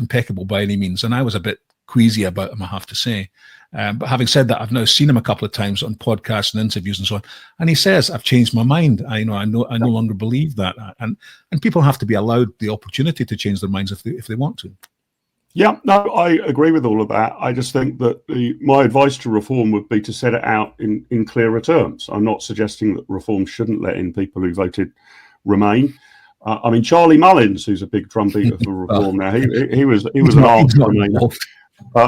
impeccable by any means, and I was a bit queasy about him, I have to say. But having said that, I've now seen him a couple of times on podcasts and interviews and so on, and he says, "I've changed my mind. I no longer believe that." And people have to be allowed the opportunity to change their minds if they want to. Yeah, no, I agree with all of that. I just think that my advice to Reform would be to set it out in clearer terms. I'm not suggesting that Reform shouldn't let in people who voted Remain. I mean, Charlie Mullins, who's a big drumbeater for Reform now, he was an armed Remainer. I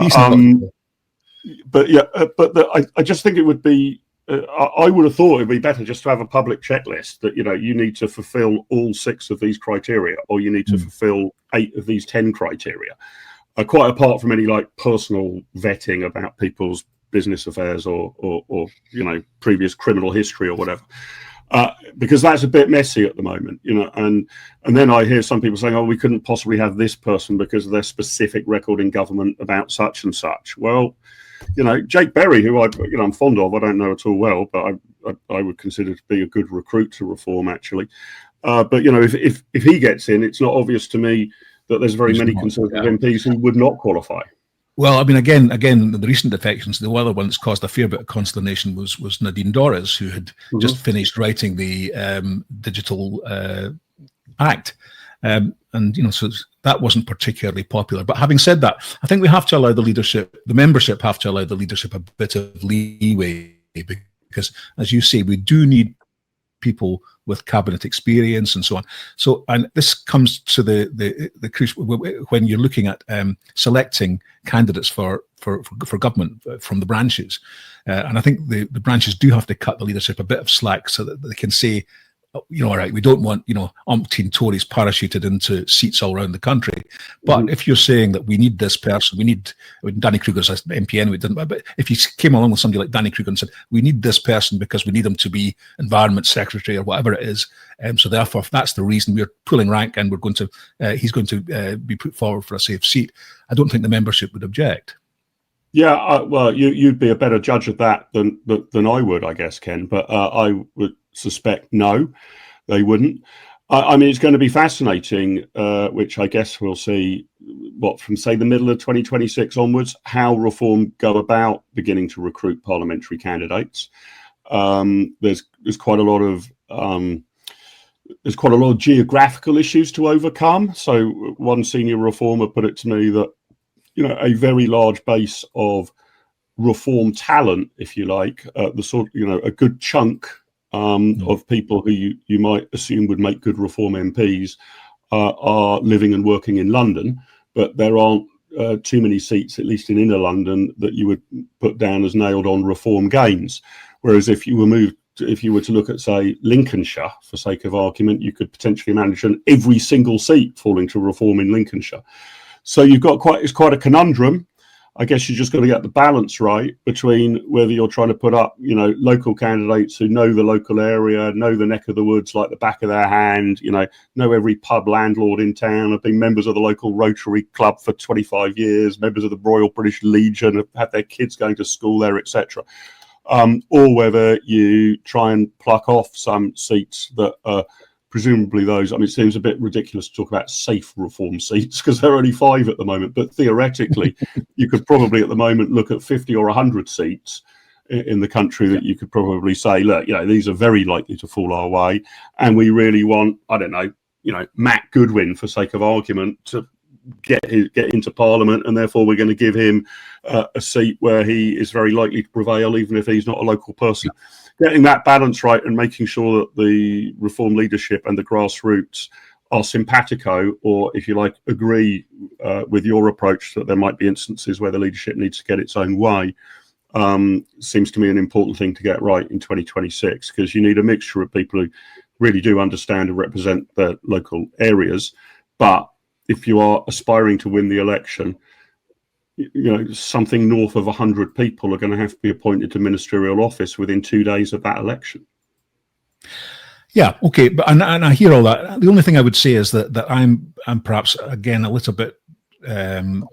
just think it would be. I would have thought it would be better just to have a public checklist that, you know, you need to fulfil all 6 of these criteria, or you need to fulfil 8 of these 10 criteria. Quite apart from any like personal vetting about people's business affairs or you know, previous criminal history or whatever. Because that's a bit messy at the moment, you know, and then I hear some people saying, "Oh, we couldn't possibly have this person because of their specific record in government about such and such." Well, you know, Jake Berry, who I'm fond of, I don't know at all well, but I would consider to be a good recruit to Reform actually. But you know, if he gets in, it's not obvious to me that there's very many Conservative MPs who would not qualify. Well, I mean, again, the recent defections, the other one that's caused a fair bit of consternation was Nadine Dorries, who had just finished writing the Digital Act. And, you know, so that wasn't particularly popular. But having said that, I think we have to allow the membership have to allow the leadership a bit of leeway, because, as you say, we do need people with cabinet experience and so on. So, and this comes to the crucial when you're looking at selecting candidates for government from the branches, and I think the branches do have to cut the leadership a bit of slack so that they can say, you know, all right, we don't want, you know, umpteen Tories parachuted into seats all around the country. But if you're saying that we need this person, we need Danny Kruger's MP anyway, but if you came along with somebody like Danny Kruger and said, we need this person because we need him to be Environment Secretary or whatever it is, so therefore if that's the reason we're pulling rank and we're going to, he's going to be put forward for a safe seat, I don't think the membership would object. Yeah, well, you'd be a better judge of that than I would, I guess, Ken. But I would suspect no, they wouldn't. I mean, it's going to be fascinating, which I guess we'll see, from, say, the middle of 2026 onwards, how Reform go about beginning to recruit parliamentary candidates. There's quite a lot of geographical issues to overcome. So one senior reformer put it to me that, a very large base of Reform talent, if you like, a good chunk of people who you might assume would make good Reform MPs are living and working in London, but there aren't too many seats, at least in inner London, that you would put down as nailed on Reform gains. Whereas if you were to look at, say, Lincolnshire, for sake of argument, you could potentially imagine every single seat falling to Reform in Lincolnshire. So it's quite a conundrum. I guess you just got to get the balance right between whether you're trying to put up, local candidates who know the local area, know the neck of the woods like the back of their hand, know every pub landlord in town, have been members of the local Rotary Club for 25 years, members of the Royal British Legion, have had their kids going to school there, etc. Or whether you try and pluck off some seats that are presumably those. I mean, it seems a bit ridiculous to talk about safe Reform seats because there are only 5 at the moment. But theoretically, you could probably at the moment look at 50 or 100 seats in the country that you could probably say, look, these are very likely to fall our way, and we really want, I don't know, Matt Goodwin, for sake of argument, to get into Parliament, and therefore we're going to give him a seat where he is very likely to prevail, even if he's not a local person. Getting that balance right and making sure that the Reform leadership and the grassroots are simpatico, or, if you like, agree with your approach that there might be instances where the leadership needs to get its own way, seems to me an important thing to get right in 2026, because you need a mixture of people who really do understand and represent their local areas. But if you are aspiring to win the election, something north of 100 people are going to have to be appointed to ministerial office within 2 days of that election. Yeah, okay, but and I hear all that. The only thing I would say is that I'm perhaps again a little bit ahead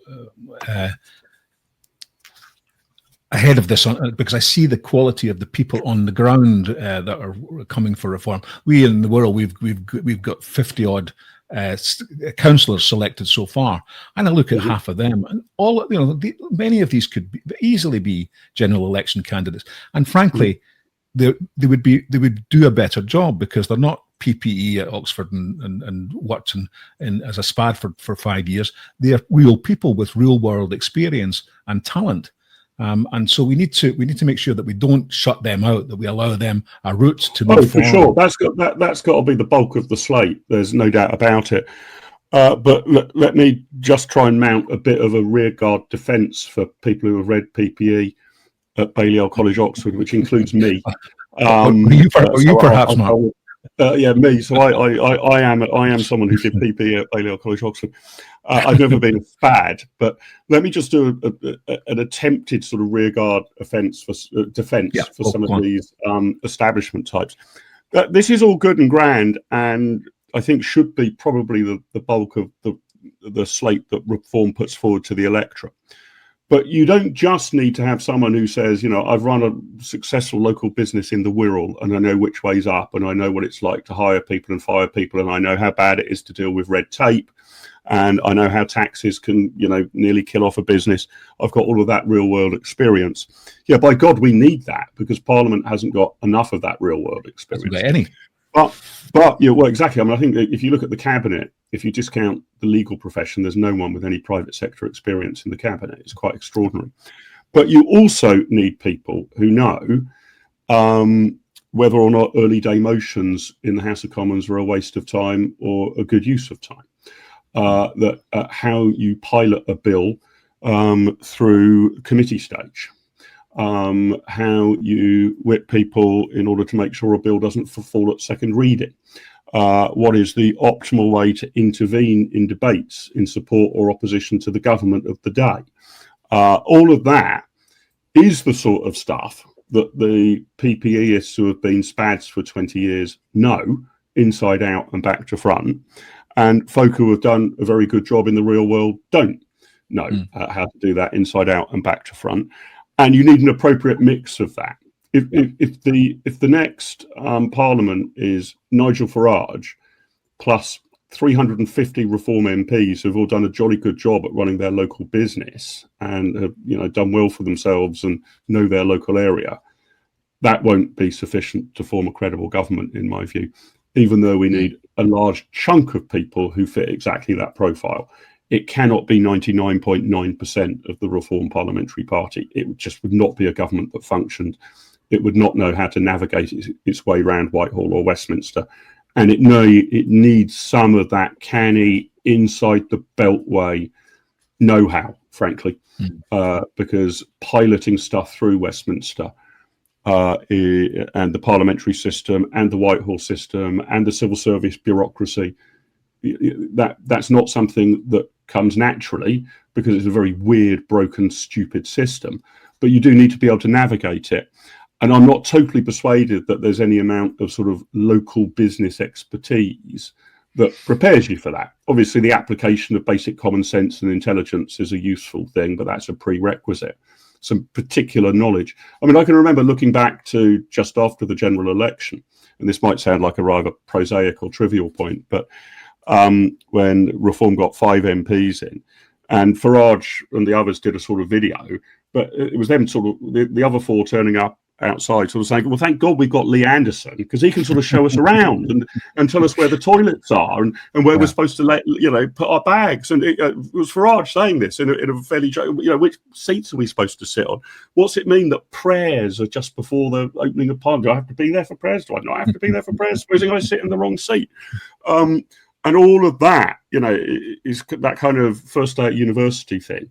of this because I see the quality of the people on the ground that are coming for reform. We in the world we've got 50 odd councillors selected so far, and I look at half of them, and all many of these could easily be general election candidates, and frankly, they would do a better job because they're not PPE at Oxford and worked as a SPAD for 5 years. They are real people with real world experience and talent. And so we need to make sure that we don't shut them out, that we allow them a route to move forward. Sure, that's got to be the bulk of the slate. There's no doubt about it. But let me just try and mount a bit of a rearguard defence for people who have read PPE at Balliol College, Oxford, which includes me. Perhaps, Mark? Yeah, me. So I am someone who did PPE at Balliol College, Oxford. I've never been a fad, but let me just do an attempted sort of rearguard defence for some of these establishment types. This is all good and grand, and I think should be probably the bulk of the slate that Reform puts forward to the electorate. But you don't just need to have someone who says, I've run a successful local business in the Wirral and I know which way's up and I know what it's like to hire people and fire people and I know how bad it is to deal with red tape and I know how taxes can, nearly kill off a business. I've got all of that real world experience. Yeah, by God, we need that because Parliament hasn't got enough of that real world experience. Hasn't got any. But well, exactly. I mean, I think that if you look at the cabinet, if you discount the legal profession, there's no one with any private sector experience in the cabinet. It's quite extraordinary. But you also need people who know whether or not early day motions in the House of Commons are a waste of time or a good use of time. How you pilot a bill through committee stage. How you whip people in order to make sure a bill doesn't fall at second reading. What is the optimal way to intervene in debates in support or opposition to the government of the day? All of that is the sort of stuff that the PPEists who have been SPADs for 20 years know inside out and back to front. And folk who have done a very good job in the real world don't know how to do that inside out and back to front. And you need an appropriate mix of that. If the next Parliament is Nigel Farage, plus 350 Reform MPs who've all done a jolly good job at running their local business and have, done well for themselves and know their local area, that won't be sufficient to form a credible government, in my view, even though we need a large chunk of people who fit exactly that profile. It cannot be 99.9% of the Reform Parliamentary Party. It just would not be a government that functioned. It would not know how to navigate its way around Whitehall or Westminster. And it needs some of that canny, inside the beltway know-how, frankly, because piloting stuff through Westminster and the parliamentary system and the Whitehall system and the civil service bureaucracy, that's not something that comes naturally, because it's a very weird, broken, stupid system. But you do need to be able to navigate it. And I'm not totally persuaded that there's any amount of sort of local business expertise that prepares you for that. Obviously, the application of basic common sense and intelligence is a useful thing, but that's a prerequisite. Some particular knowledge. I mean, I can remember looking back to just after the general election, and this might sound like a rather prosaic or trivial point, but when Reform got 5 MPs in, and Farage and the others did a sort of video, but it was them sort of, the other 4 turning up outside sort of saying, well, thank God we've got Lee Anderson, because he can sort of show us around and tell us where the toilets are and where we're supposed to put our bags. And it was Farage saying this in a fairly, which seats are we supposed to sit on? What's it mean that prayers are just before the opening of Parliament? Do I have to be there for prayers? Do I not have to be there for prayers? Supposing I sit in the wrong seat? And all of that, is that kind of first day at university thing.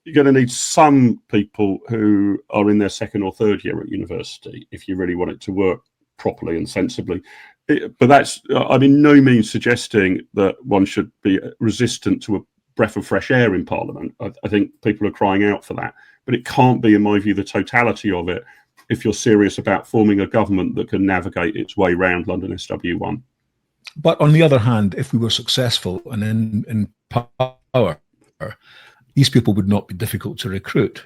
You're going to need some people who are in their second or third year at university if you really want it to work properly and sensibly. But that's, I'm in no means suggesting that one should be resistant to a breath of fresh air in Parliament. I think people are crying out for that. But it can't be, in my view, the totality of it if you're serious about forming a government that can navigate its way around London SW1. But on the other hand, if we were successful and in power, these people would not be difficult to recruit,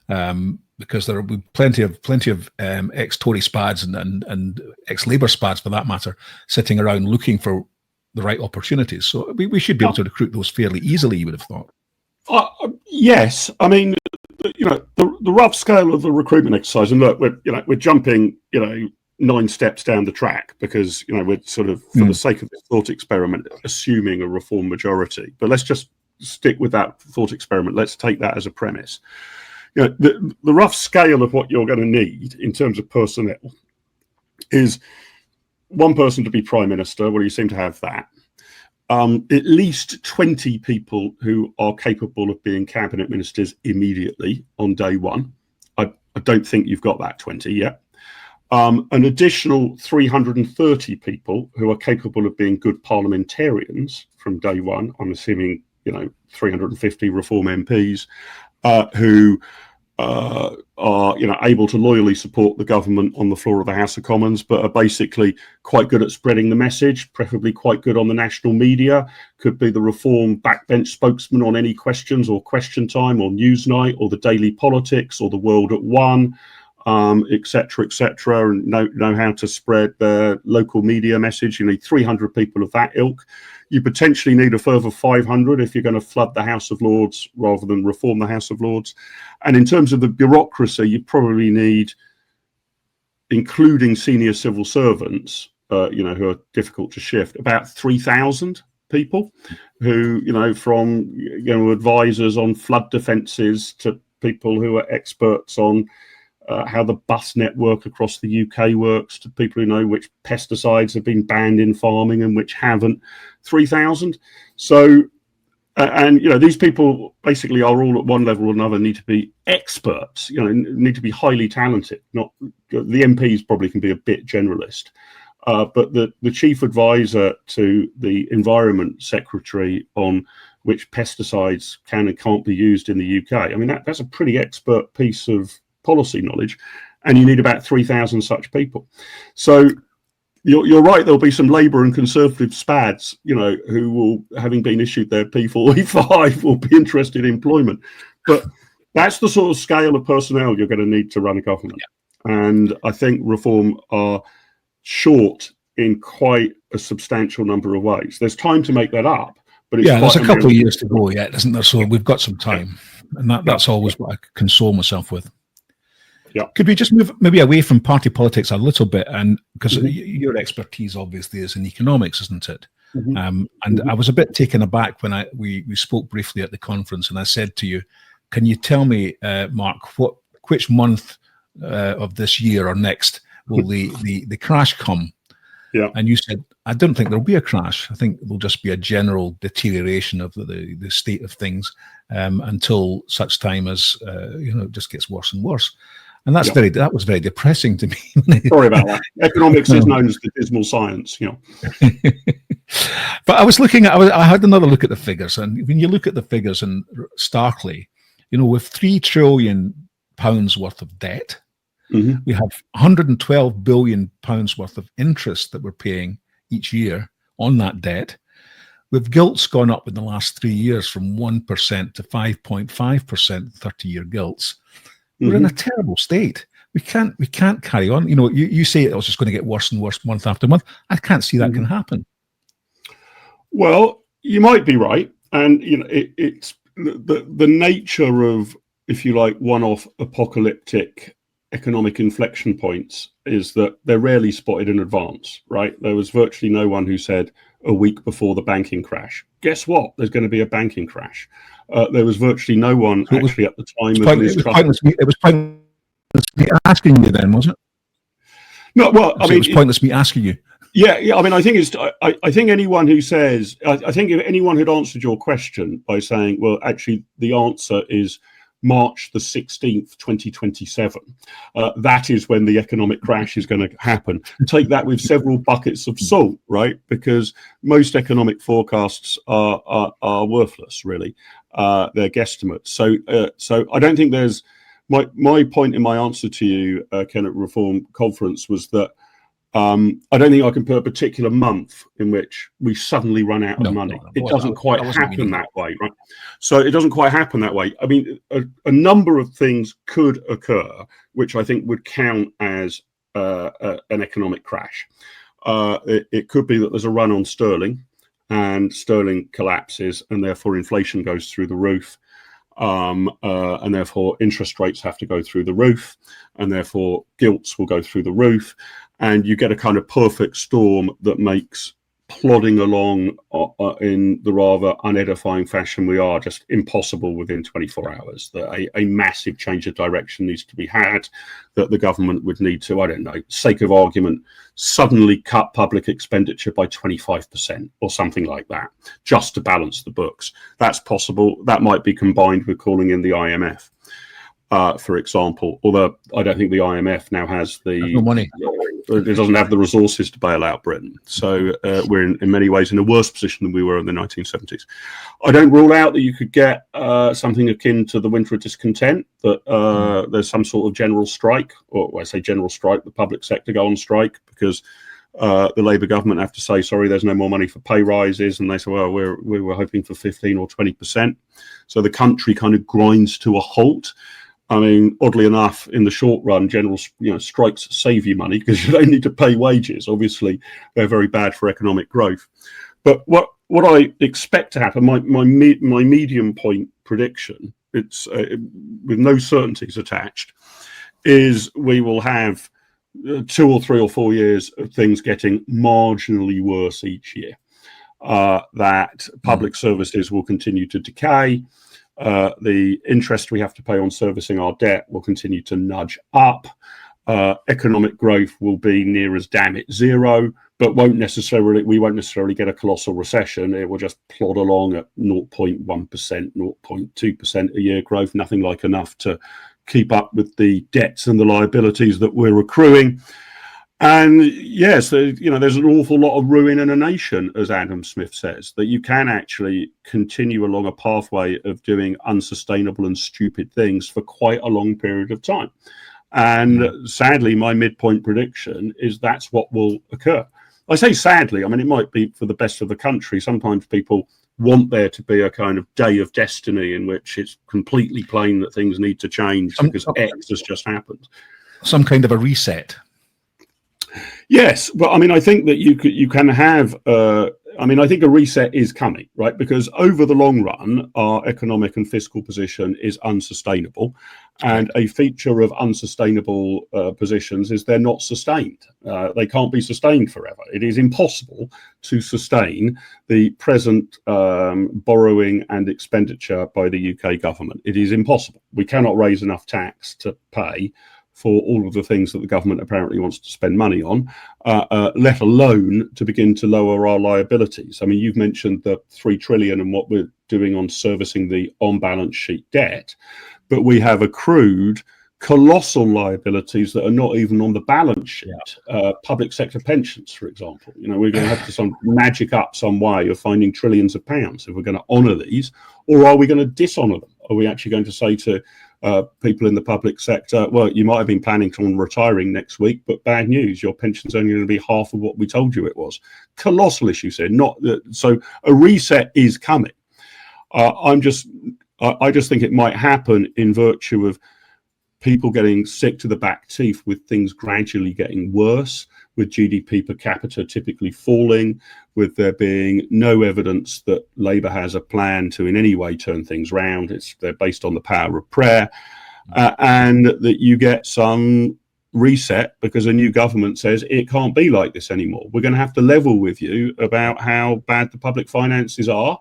because there would be plenty of ex-Tory spads and ex-Labour spads, for that matter, sitting around looking for the right opportunities. So we should be able to recruit those fairly easily, you would have thought. Yes, I mean, the rough scale of the recruitment exercise, and look, we're jumping 9 steps down the track, because we're sort of, for the sake of this thought experiment, assuming a Reform majority. But let's just stick with that thought experiment. Let's take that as a premise. The rough scale of what you're going to need in terms of personnel is 1 person to be Prime Minister. Well, you seem to have that. At least 20 people who are capable of being Cabinet Ministers immediately on day 1. I don't think you've got that 20 yet. An additional 330 people who are capable of being good parliamentarians from day 1. I'm assuming 350 Reform MPs who are able to loyally support the government on the floor of the House of Commons, but are basically quite good at spreading the message, preferably quite good on the national media, could be the Reform backbench spokesman on any questions or Question Time or Newsnight or the Daily Politics or the World at One, etc., and know how to spread their local media message. You need 300 people of that ilk. You potentially need a further 500 if you're going to flood the House of Lords rather than reform the House of Lords. And in terms of the bureaucracy, you probably need, including senior civil servants, who are difficult to shift, about 3,000 people who, from advisors on flood defences to people who are experts on how the bus network across the UK works, to people who know which pesticides have been banned in farming and which haven't. 3,000. So, these people basically are all at one level or another need to be experts, need to be highly talented. Not the MPs probably can be a bit generalist, but the chief advisor to the Environment Secretary on which pesticides can and can't be used in the UK. I mean, that's a pretty expert piece of policy knowledge, and you need about 3,000 such people. So you're right, there'll be some Labour and Conservative spads, who will, having been issued their P45, will be interested in employment. But that's the sort of scale of personnel you're going to need to run a government. Yeah. And I think Reform are short in quite a substantial number of ways. There's time to make that up, but it's there's a couple of years to go yet, isn't there? So we've got some time, and that's always what I console myself with. Yeah. Could we just move maybe away from party politics a little bit, and because your expertise obviously is in economics, isn't it? And I was a bit taken aback when we spoke briefly at the conference, and I said to you, "Can you tell me, Mark, which month of this year or next will the crash come?" Yeah. And you said, "I don't think there'll be a crash. I think there'll just be a general deterioration of the state of things until such time as it just gets worse and worse." And that was very depressing to me. Sorry about that. Economics is known as the dismal science. But I was looking at, I had another look at the figures, and when you look at the figures, and starkly, with £3 trillion worth of debt, we have £112 billion worth of interest that we're paying each year on that debt. With gilts gone up in the last 3 years from 1% to 5.5% 30-year gilts. We're in a terrible state. We can't carry on. You say it was just going to get worse and worse month after month. I can't see that can happen. Well, you might be right, and it's the nature of, if you like, one-off apocalyptic economic inflection points is that they're rarely spotted in advance, right? There was virtually no one who said a week before the banking crash, guess what? There's going to be a banking crash. There was virtually no one actually at the time. It was pointless me asking you then, was it? No, well, I mean, it was pointless me asking you. Yeah. I mean, I think I think anyone who says, I think if anyone had answered your question by saying, well, actually, the answer is March the 16th, 2027. That is when the economic crash is going to happen. Take that with several buckets of salt, right? Because most economic forecasts are worthless, really. They're guesstimates. So I don't think there's my point in my answer to you, Ken, at Reform Conference was that I don't think I can put a particular month in which we suddenly run out of money. It doesn't quite happen that way, right? So it doesn't quite happen that way. I mean, a number of things could occur, which I think would count as an economic crash. It could be that there's a run on sterling, and sterling collapses, and therefore inflation goes through the roof. And therefore interest rates have to go through the roof, and therefore gilts will go through the roof. And you get a kind of perfect storm that makes plodding along in the rather unedifying fashion we are just impossible within 24 hours. That a massive change of direction needs to be had, that the government would need to, I don't know, sake of argument, suddenly cut public expenditure by 25% or something like that, just to balance the books. That's possible. That might be combined with calling in the IMF. For example, although I don't think the IMF now has the money. It doesn't have the resources to bail out Britain. So we're in many ways in a worse position than we were in the 1970s. I don't rule out that you could get something akin to the winter of discontent, that there's some sort of general strike, or when I say general strike, the public sector go on strike because the Labour government have to say, sorry, there's no more money for pay rises. And they say, well, we were hoping for 15 or 20%. So the country kind of grinds to a halt. I mean, oddly enough, in the short run, general strikes save you money because you don't need to pay wages. Obviously, they're very bad for economic growth. But what I expect to happen, my medium point prediction, it's with no certainties attached, is we will have 2 or 3 or 4 years of things getting marginally worse each year. That public services will continue to decay. The interest we have to pay on servicing our debt will continue to nudge up. Economic growth will be near as damn it zero, but we won't necessarily get a colossal recession. It will just plod along at 0.1%, 0.2% a year growth, nothing like enough to keep up with the debts and the liabilities that we're accruing. And yes, there's an awful lot of ruin in a nation, as Adam Smith says, that you can actually continue along a pathway of doing unsustainable and stupid things for quite a long period of time. And sadly, my midpoint prediction is that's what will occur. I say sadly, I mean, it might be for the best of the country. Sometimes people want there to be a kind of day of destiny in which it's completely plain that things need to change because X has just happened. Some kind of a reset. Yes, well, I mean, I think that you can have. I mean, I think a reset is coming, right? Because over the long run, our economic and fiscal position is unsustainable, and a feature of unsustainable positions is they're not sustained. They can't be sustained forever. It is impossible to sustain the present borrowing and expenditure by the UK government. It is impossible. We cannot raise enough tax to pay for all of the things that the government apparently wants to spend money on, let alone to begin to lower our liabilities. I mean, you've mentioned the 3 trillion and what we're doing on servicing the on-balance sheet debt, but we have accrued colossal liabilities that are not even on the balance sheet. Public sector pensions, for example. You know, we're going to have to magic up some way of finding trillions of pounds if we're going to honour these, or are we going to dishonour them? Are we actually going to say to people in the public sector, well, you might have been planning on retiring next week, but bad news, your pension's only going to be half of what we told you it was. Colossal issues here. So a reset is coming. I just think it might happen in virtue of people getting sick to the back teeth with things gradually getting worse, with GDP per capita typically falling, with there being no evidence that Labour has a plan to in any way turn things round. They're based on the power of prayer, and that you get some reset because a new government says it can't be like this anymore. We're going to have to level with you about how bad the public finances are.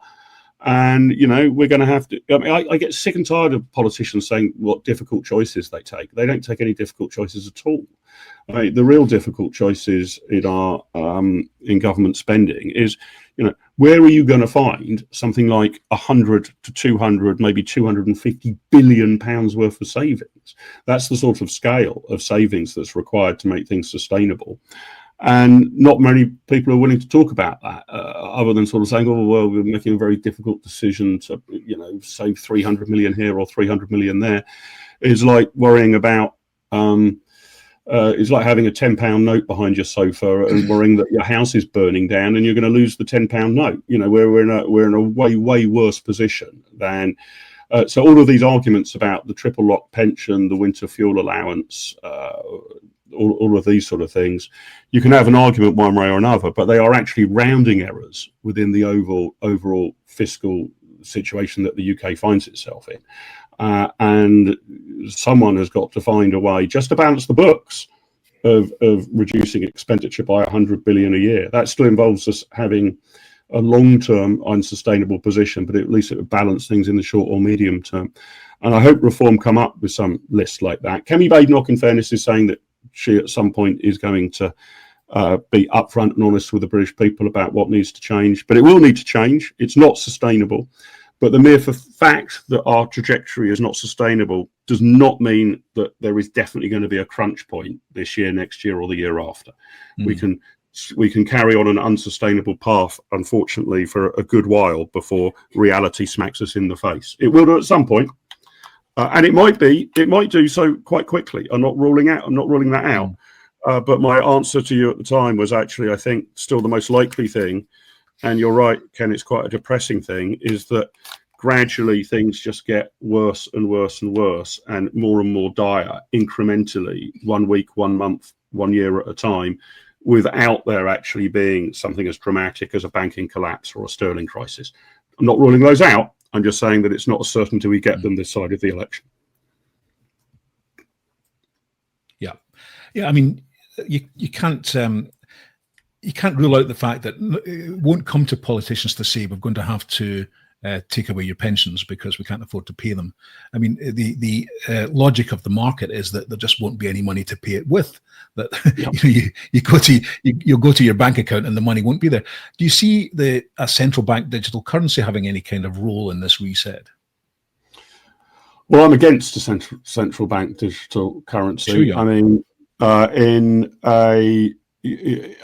And, you know, we're going to have to, I mean, I get sick and tired of politicians saying what difficult choices they take. They don't take any difficult choices at all. I mean, the real difficult choices in our in government spending is, you know, where are you going to find something like 100 to 200, maybe 250 billion pounds worth of savings? That's the sort of scale of savings that's required to make things sustainable. And not many people are willing to talk about that, other than sort of saying, "Oh, well, we're making a very difficult decision to, you know, save 300 million here or 300 million there." Is like worrying about. It's like having a £10 note behind your sofa and worrying that your house is burning down and you're going to lose the £10 note. You know, we're in a way worse position than. So all of these arguments about the triple lock pension, the winter fuel allowance. All of these sort of things, you can have an argument one way or another, but they are actually rounding errors within the overall fiscal situation that the UK finds itself in. And someone has got to find a way just to balance the books of reducing expenditure by 100 billion a year. That still involves us having a long-term unsustainable position, but at least it would balance things in the short or medium term. And I hope Reform come up with some list like that. Kemi Badenoch, in fairness, is saying that she at some point is going to be upfront and honest with the British people about what needs to change, but it will need to change. It's not sustainable. But the mere fact that our trajectory is not sustainable does not mean that there is definitely going to be a crunch point this year, next year, or the year after. We can carry on an unsustainable path, unfortunately, for a good while before reality smacks us in the face. It will do at some point. And it might do so quite quickly. I'm not ruling that out. But my answer to you at the time was actually, I think, still the most likely thing. And you're right, Ken, it's quite a depressing thing, is that gradually things just get worse and worse and worse and more dire incrementally, 1 week, 1 month, 1 year at a time, without there actually being something as dramatic as a banking collapse or a sterling crisis. I'm not ruling those out. I'm just saying that it's not a certainty we get them this side of the election. Yeah. I mean, you can't rule out the fact that it won't come to politicians to say we're going to have to take away your pensions because we can't afford to pay them. I mean, the logic of the market is that there just won't be any money to pay it with. That you'll go to your bank account and the money won't be there. Do you see a central bank digital currency having any kind of role in this reset? Well, I'm against a central bank digital currency. Sure, yeah. I mean,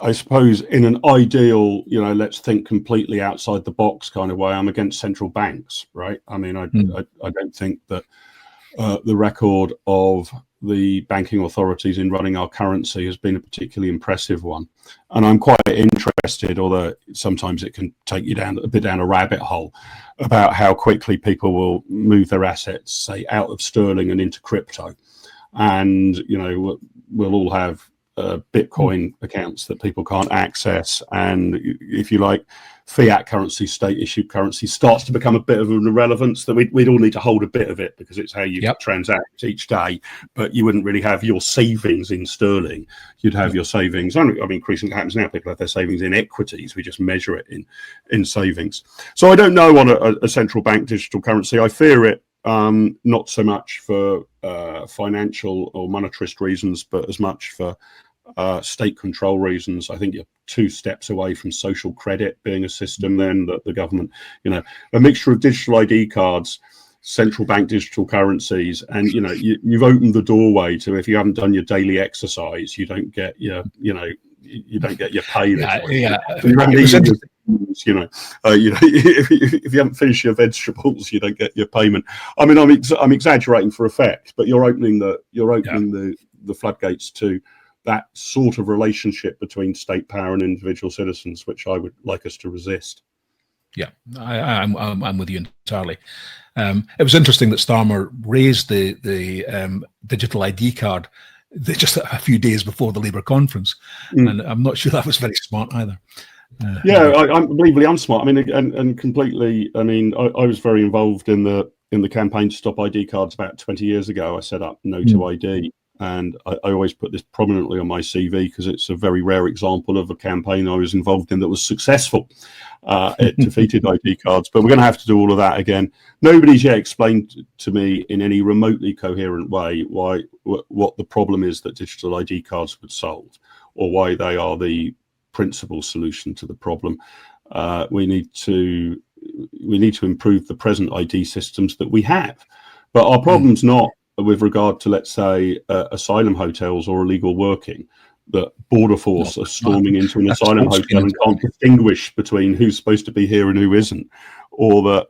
I suppose in an ideal, let's think completely outside the box kind of way, I'm against central banks, right? I mean, I don't think that the record of the banking authorities in running our currency has been a particularly impressive one. And I'm quite interested, although sometimes it can take you down a rabbit hole, about how quickly people will move their assets, say, out of sterling and into crypto. And, we'll all have Bitcoin accounts that people can't access, and if you like, fiat currency, state issued currency starts to become a bit of an irrelevance, that we'd all need to hold a bit of it because it's how you transact each day, but you wouldn't really have your savings in sterling. You'd have your savings, I mean, increasingly happens now, people have their savings in equities. We just measure it in savings. So I don't know on a central bank digital currency. I fear it, not so much for financial or monetarist reasons, but as much for state control reasons. I think you're 2 steps away from social credit being a system then that the government, a mixture of digital ID cards, central bank digital currencies, and you've opened the doorway to, if you haven't done your daily exercise, you don't get your you don't get your pay this week. If you haven't finished your vegetables, you don't get your payment. I mean, I'm exaggerating for effect, but you're opening the floodgates to that sort of relationship between state power and individual citizens, which I would like us to resist. Yeah, I'm with you entirely. It was interesting that Starmer raised the digital ID card just a few days before the Labour conference, and I'm not sure that was very smart either. I'm unbelievably unsmart. I mean, and completely. I mean, I was very involved in the campaign to stop ID cards about 20 years ago. I set up No to ID. And I always put this prominently on my CV because it's a very rare example of a campaign I was involved in that was successful. It defeated ID cards, but we're going to have to do all of that again. Nobody's yet explained to me in any remotely coherent way what the problem is that digital ID cards would solve, or why they are the principal solution to the problem. We need to improve the present ID systems that we have, but our problem's not with regard to, let's say, asylum hotels or illegal working, that border force are storming into an asylum hotel and can't distinguish between who's supposed to be here and who isn't, or that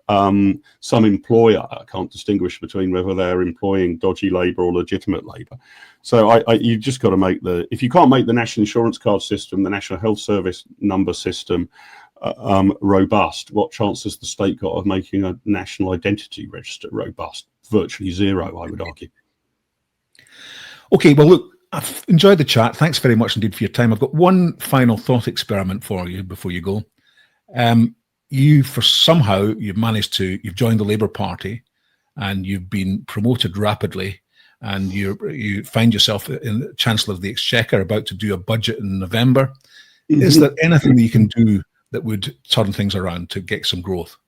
some employer can't distinguish between whether they're employing dodgy labour or legitimate labour. So you just got to if you can't make the national insurance card system, the national health service number system robust, what chance has the state got of making a national identity register robust? Virtually zero, I would argue. Okay, well, look, I've enjoyed the chat. Thanks very much indeed for your time. I've got one final thought experiment for you before you go. You've joined the Labour Party, and you've been promoted rapidly, and you find yourself in Chancellor of the Exchequer, about to do a budget in November. Is there anything that you can do that would turn things around to get some growth?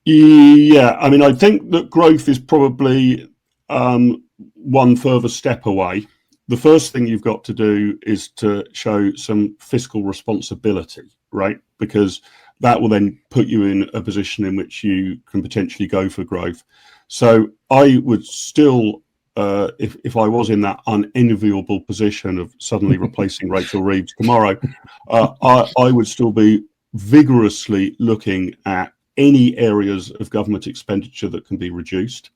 Yeah, I mean, I think that growth is probably one further step away. The first thing you've got to do is to show some fiscal responsibility, right? Because that will then put you in a position in which you can potentially go for growth. So I would still, if I was in that unenviable position of suddenly replacing Rachel Reeves tomorrow, I would still be vigorously looking at any areas of government expenditure that can be reduced,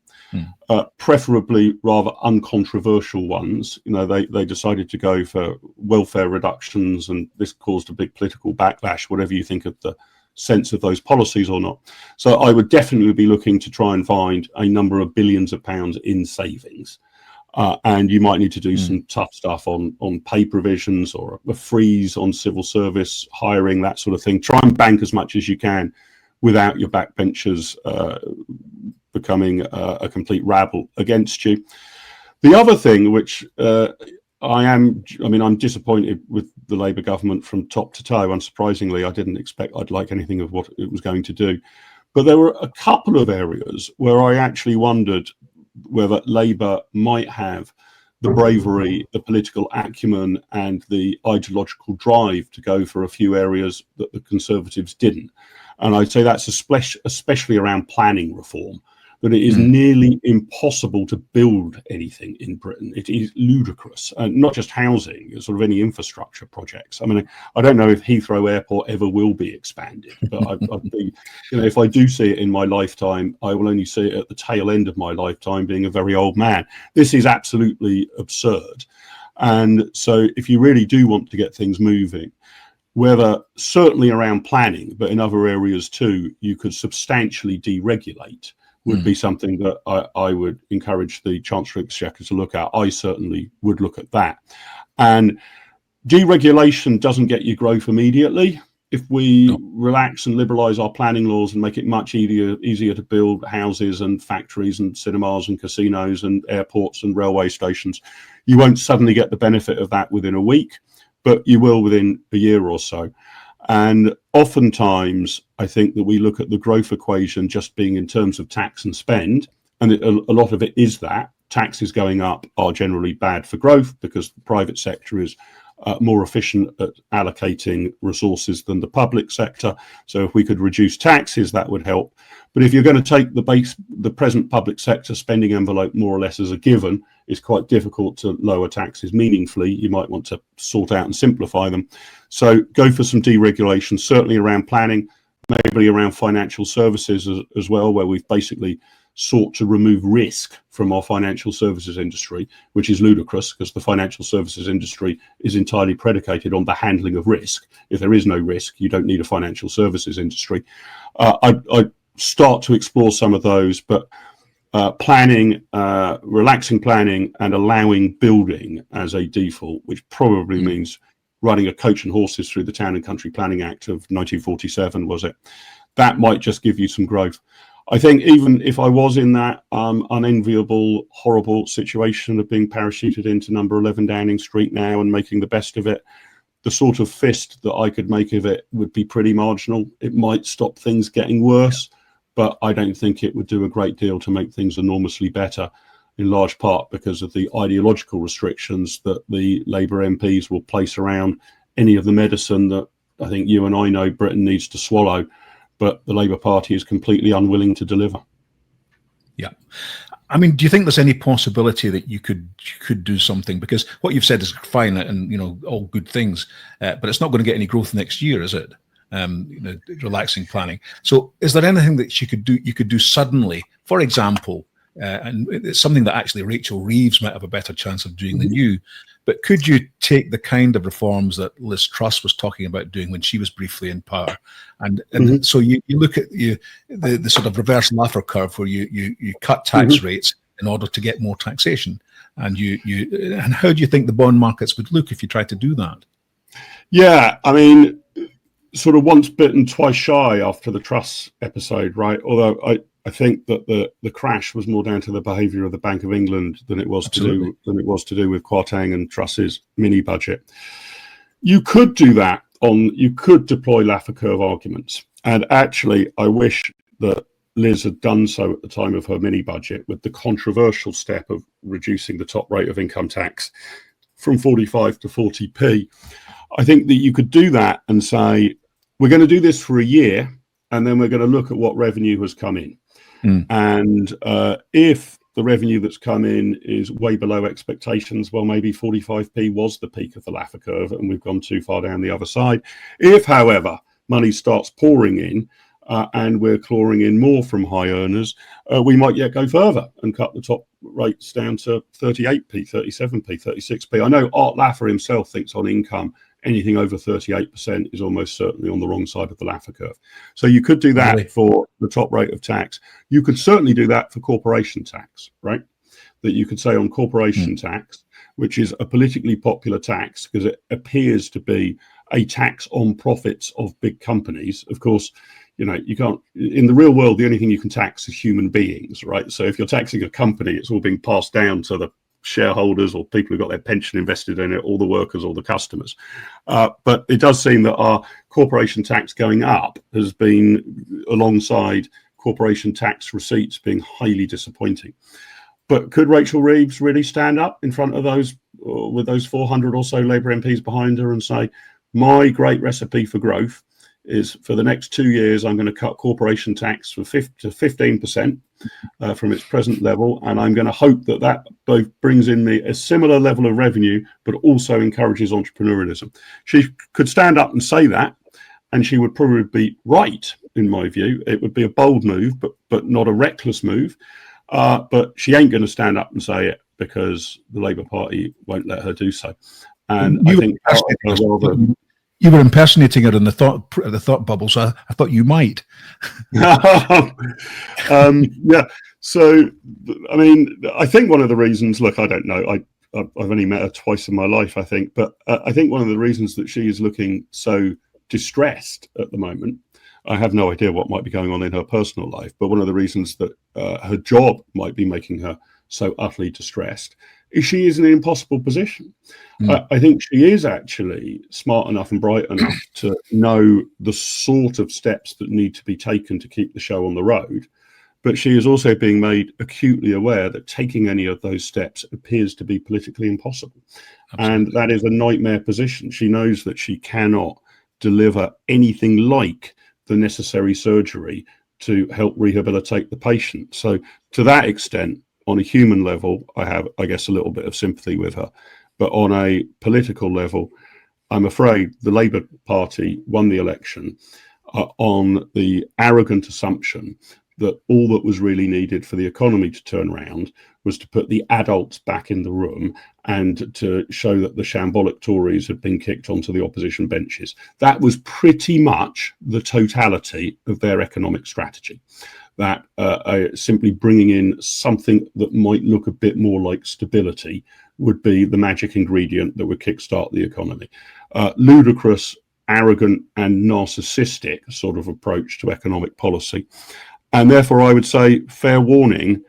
preferably rather uncontroversial ones. They decided to go for welfare reductions, and this caused a big political backlash, whatever you think of the sense of those policies or not. So I would definitely be looking to try and find a number of billions of pounds in savings. And you might need to do some tough stuff on pay provisions, or a freeze on civil service hiring, that sort of thing. Try and bank as much as you can without your backbenchers becoming a complete rabble against you. The other thing, which I'm disappointed with the Labour government from top to toe. Unsurprisingly, I didn't expect I'd like anything of what it was going to do. But there were a couple of areas where I actually wondered whether Labour might have the bravery, the political acumen, and the ideological drive to go for a few areas that the Conservatives didn't. And I'd say that's especially around planning reform, that it is nearly impossible to build anything in Britain. It is ludicrous, and not just housing, sort of any infrastructure projects. I mean, I don't know if Heathrow Airport ever will be expanded, but I'd be, if I do see it in my lifetime, I will only see it at the tail end of my lifetime, being a very old man. This is absolutely absurd. And so if you really do want to get things moving, whether certainly around planning, but in other areas too, you could substantially deregulate, would be something that I would encourage the Chancellor of Exchequer to look at. I certainly would look at that. And deregulation doesn't get you growth immediately. If we relax and liberalise our planning laws and make it much easier to build houses and factories and cinemas and casinos and airports and railway stations, you won't suddenly get the benefit of that within a week, but you will within a year or so. And oftentimes, I think that we look at the growth equation just being in terms of tax and spend, and a lot of it is that. Taxes going up are generally bad for growth because the private sector is more efficient at allocating resources than the public sector. So if we could reduce taxes, that would help. But if you're going to take the present public sector spending envelope more or less as a given, it's quite difficult to lower taxes meaningfully. You might want to sort out and simplify them. So go for some deregulation, certainly around planning, maybe around financial services as well, where we've basically sought to remove risk from our financial services industry, which is ludicrous because the financial services industry is entirely predicated on the handling of risk. If there is no risk, you don't need a financial services industry. I start to explore some of those, but planning, relaxing planning and allowing building as a default, which probably means running a coach and horses through the Town and Country Planning Act of 1947, was it? That might just give you some growth. I think even if I was in that unenviable, horrible situation of being parachuted into number 11 Downing Street now and making the best of it, the sort of fist that I could make of it would be pretty marginal. It might stop things getting worse, but I don't think it would do a great deal to make things enormously better, in large part because of the ideological restrictions that the Labour MPs will place around any of the medicine that I think you and I know Britain needs to swallow, but the Labour Party is completely unwilling to deliver. Yeah. I mean, do you think there's any possibility that you could do something? Because what you've said is fine and, all good things, but it's not going to get any growth next year, is it? Relaxing planning. So is there anything that you could do suddenly, for example, and it's something that actually Rachel Reeves might have a better chance of doing than you, but could you take the kind of reforms that Liz Truss was talking about doing when she was briefly in power? And so you look at the sort of reverse Laffer curve where you cut tax rates in order to get more taxation. And and how do you think the bond markets would look if you tried to do that? Yeah, I mean, sort of once bitten, twice shy after the Truss episode, right? Although I think that the crash was more down to the behaviour of the Bank of England than it was to do with Kwarteng and Truss's mini budget. You could do that you could deploy Laffer curve arguments, and actually, I wish that Liz had done so at the time of her mini budget with the controversial step of reducing the top rate of income tax from 45 to 40p. I think that you could do that and say, we're going to do this for a year, and then we're going to look at what revenue has come in. And if the revenue that's come in is way below expectations, well, maybe 45p was the peak of the Laffer curve and we've gone too far down the other side. If, however, money starts pouring in and we're clawing in more from high earners, we might yet go further and cut the top rates down to 38p, 37p, 36p. I know Art Laffer himself thinks on income, anything over 38% is almost certainly on the wrong side of the Laffer curve. So you could do that for the top rate of tax. You could certainly do that for corporation tax, right? That you could say on corporation tax, which is a politically popular tax because it appears to be a tax on profits of big companies. Of course, you can't, in the real world, the only thing you can tax is human beings, right? So if you're taxing a company, it's all being passed down to the shareholders or people who got their pension invested in it, all the workers or the customers. But it does seem that our corporation tax going up has been alongside corporation tax receipts being highly disappointing. But could Rachel Reeves really stand up in front of those, with those 400 or so Labour MPs behind her and say, my great recipe for growth is for the next 2 years, I'm going to cut corporation tax to 15% from its present level. And I'm going to hope that both brings in me a similar level of revenue, but also encourages entrepreneurialism. She could stand up and say that, and she would probably be right, in my view. It would be a bold move, but not a reckless move. But she ain't going to stand up and say it because the Labour Party won't let her do so. And I think you were impersonating her in the thought bubble, so I thought you might. Yeah, So, I mean, I think one of the reasons, look, I don't know, I've only met her twice in my life, I think, but I think one of the reasons that she is looking so distressed at the moment, I have no idea what might be going on in her personal life, but one of the reasons that her job might be making her so utterly distressed is she is in an impossible position. I think she is actually smart enough and bright enough to know the sort of steps that need to be taken to keep the show on the road. But she is also being made acutely aware that taking any of those steps appears to be politically impossible. Absolutely. And that is a nightmare position. She knows that she cannot deliver anything like the necessary surgery to help rehabilitate the patient. So to that extent, on a human level, I have, I guess, a little bit of sympathy with her. But on a political level, I'm afraid the Labour Party won the election on the arrogant assumption that all that was really needed for the economy to turn around was to put the adults back in the room and to show that the shambolic Tories had been kicked onto the opposition benches. That was pretty much the totality of their economic strategy. That simply bringing in something that might look a bit more like stability would be the magic ingredient that would kickstart the economy. Ludicrous, arrogant, and narcissistic sort of approach to economic policy. And therefore, I would say, fair warning,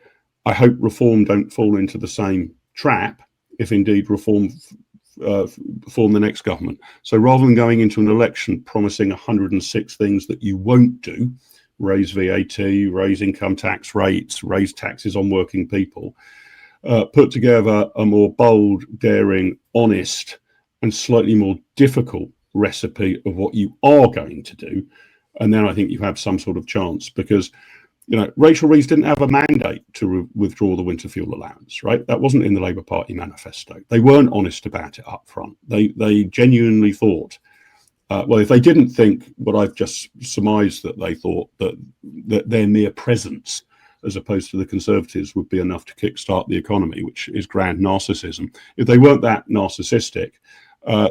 I hope reform don't fall into the same trap, if indeed reform form the next government. So rather than going into an election promising 106 things that you won't do, raise VAT, raise income tax rates, raise taxes on working people, put together a more bold, daring, honest, and slightly more difficult recipe of what you are going to do. And then I think you have some sort of chance, because, you know, Rachel Reeves didn't have a mandate to withdraw the winter fuel allowance, right? That wasn't in the Labour Party manifesto. They weren't honest about it up front. They genuinely thought, well, if they didn't think what I've just surmised that they thought, that their mere presence, as opposed to the Conservatives, would be enough to kickstart the economy, which is grand narcissism. If they weren't that narcissistic,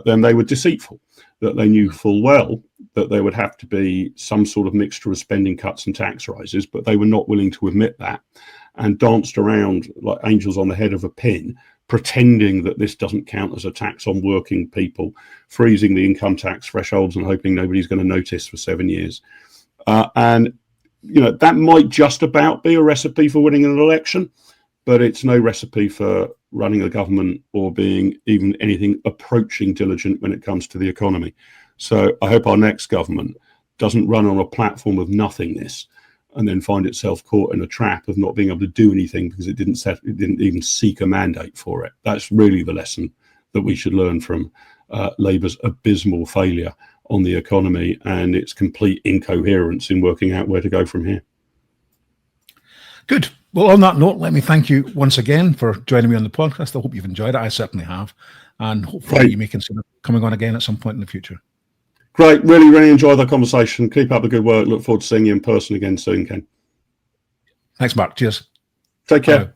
then they were deceitful, that they knew full well that there would have to be some sort of mixture of spending cuts and tax rises, but they were not willing to admit that, and danced around like angels on the head of a pin, pretending that this doesn't count as a tax on working people, freezing the income tax thresholds and hoping nobody's going to notice for 7 years. And, you know, that might just about be a recipe for winning an election, but it's no recipe for running a government or being even anything approaching diligent when it comes to the economy. So I hope our next government doesn't run on a platform of nothingness and then find itself caught in a trap of not being able to do anything because it didn't even seek a mandate for it. That's really the lesson that we should learn from Labour's abysmal failure on the economy and its complete incoherence in working out where to go from here. Good. Well, on that note, let me thank you once again for joining me on the podcast. I hope you've enjoyed it. I certainly have. And hopefully you may consider coming on again at some point in the future. Great. Really, really enjoyed that conversation. Keep up the good work. Look forward to seeing you in person again soon, Ken. Thanks, Mark. Cheers. Take care. Bye.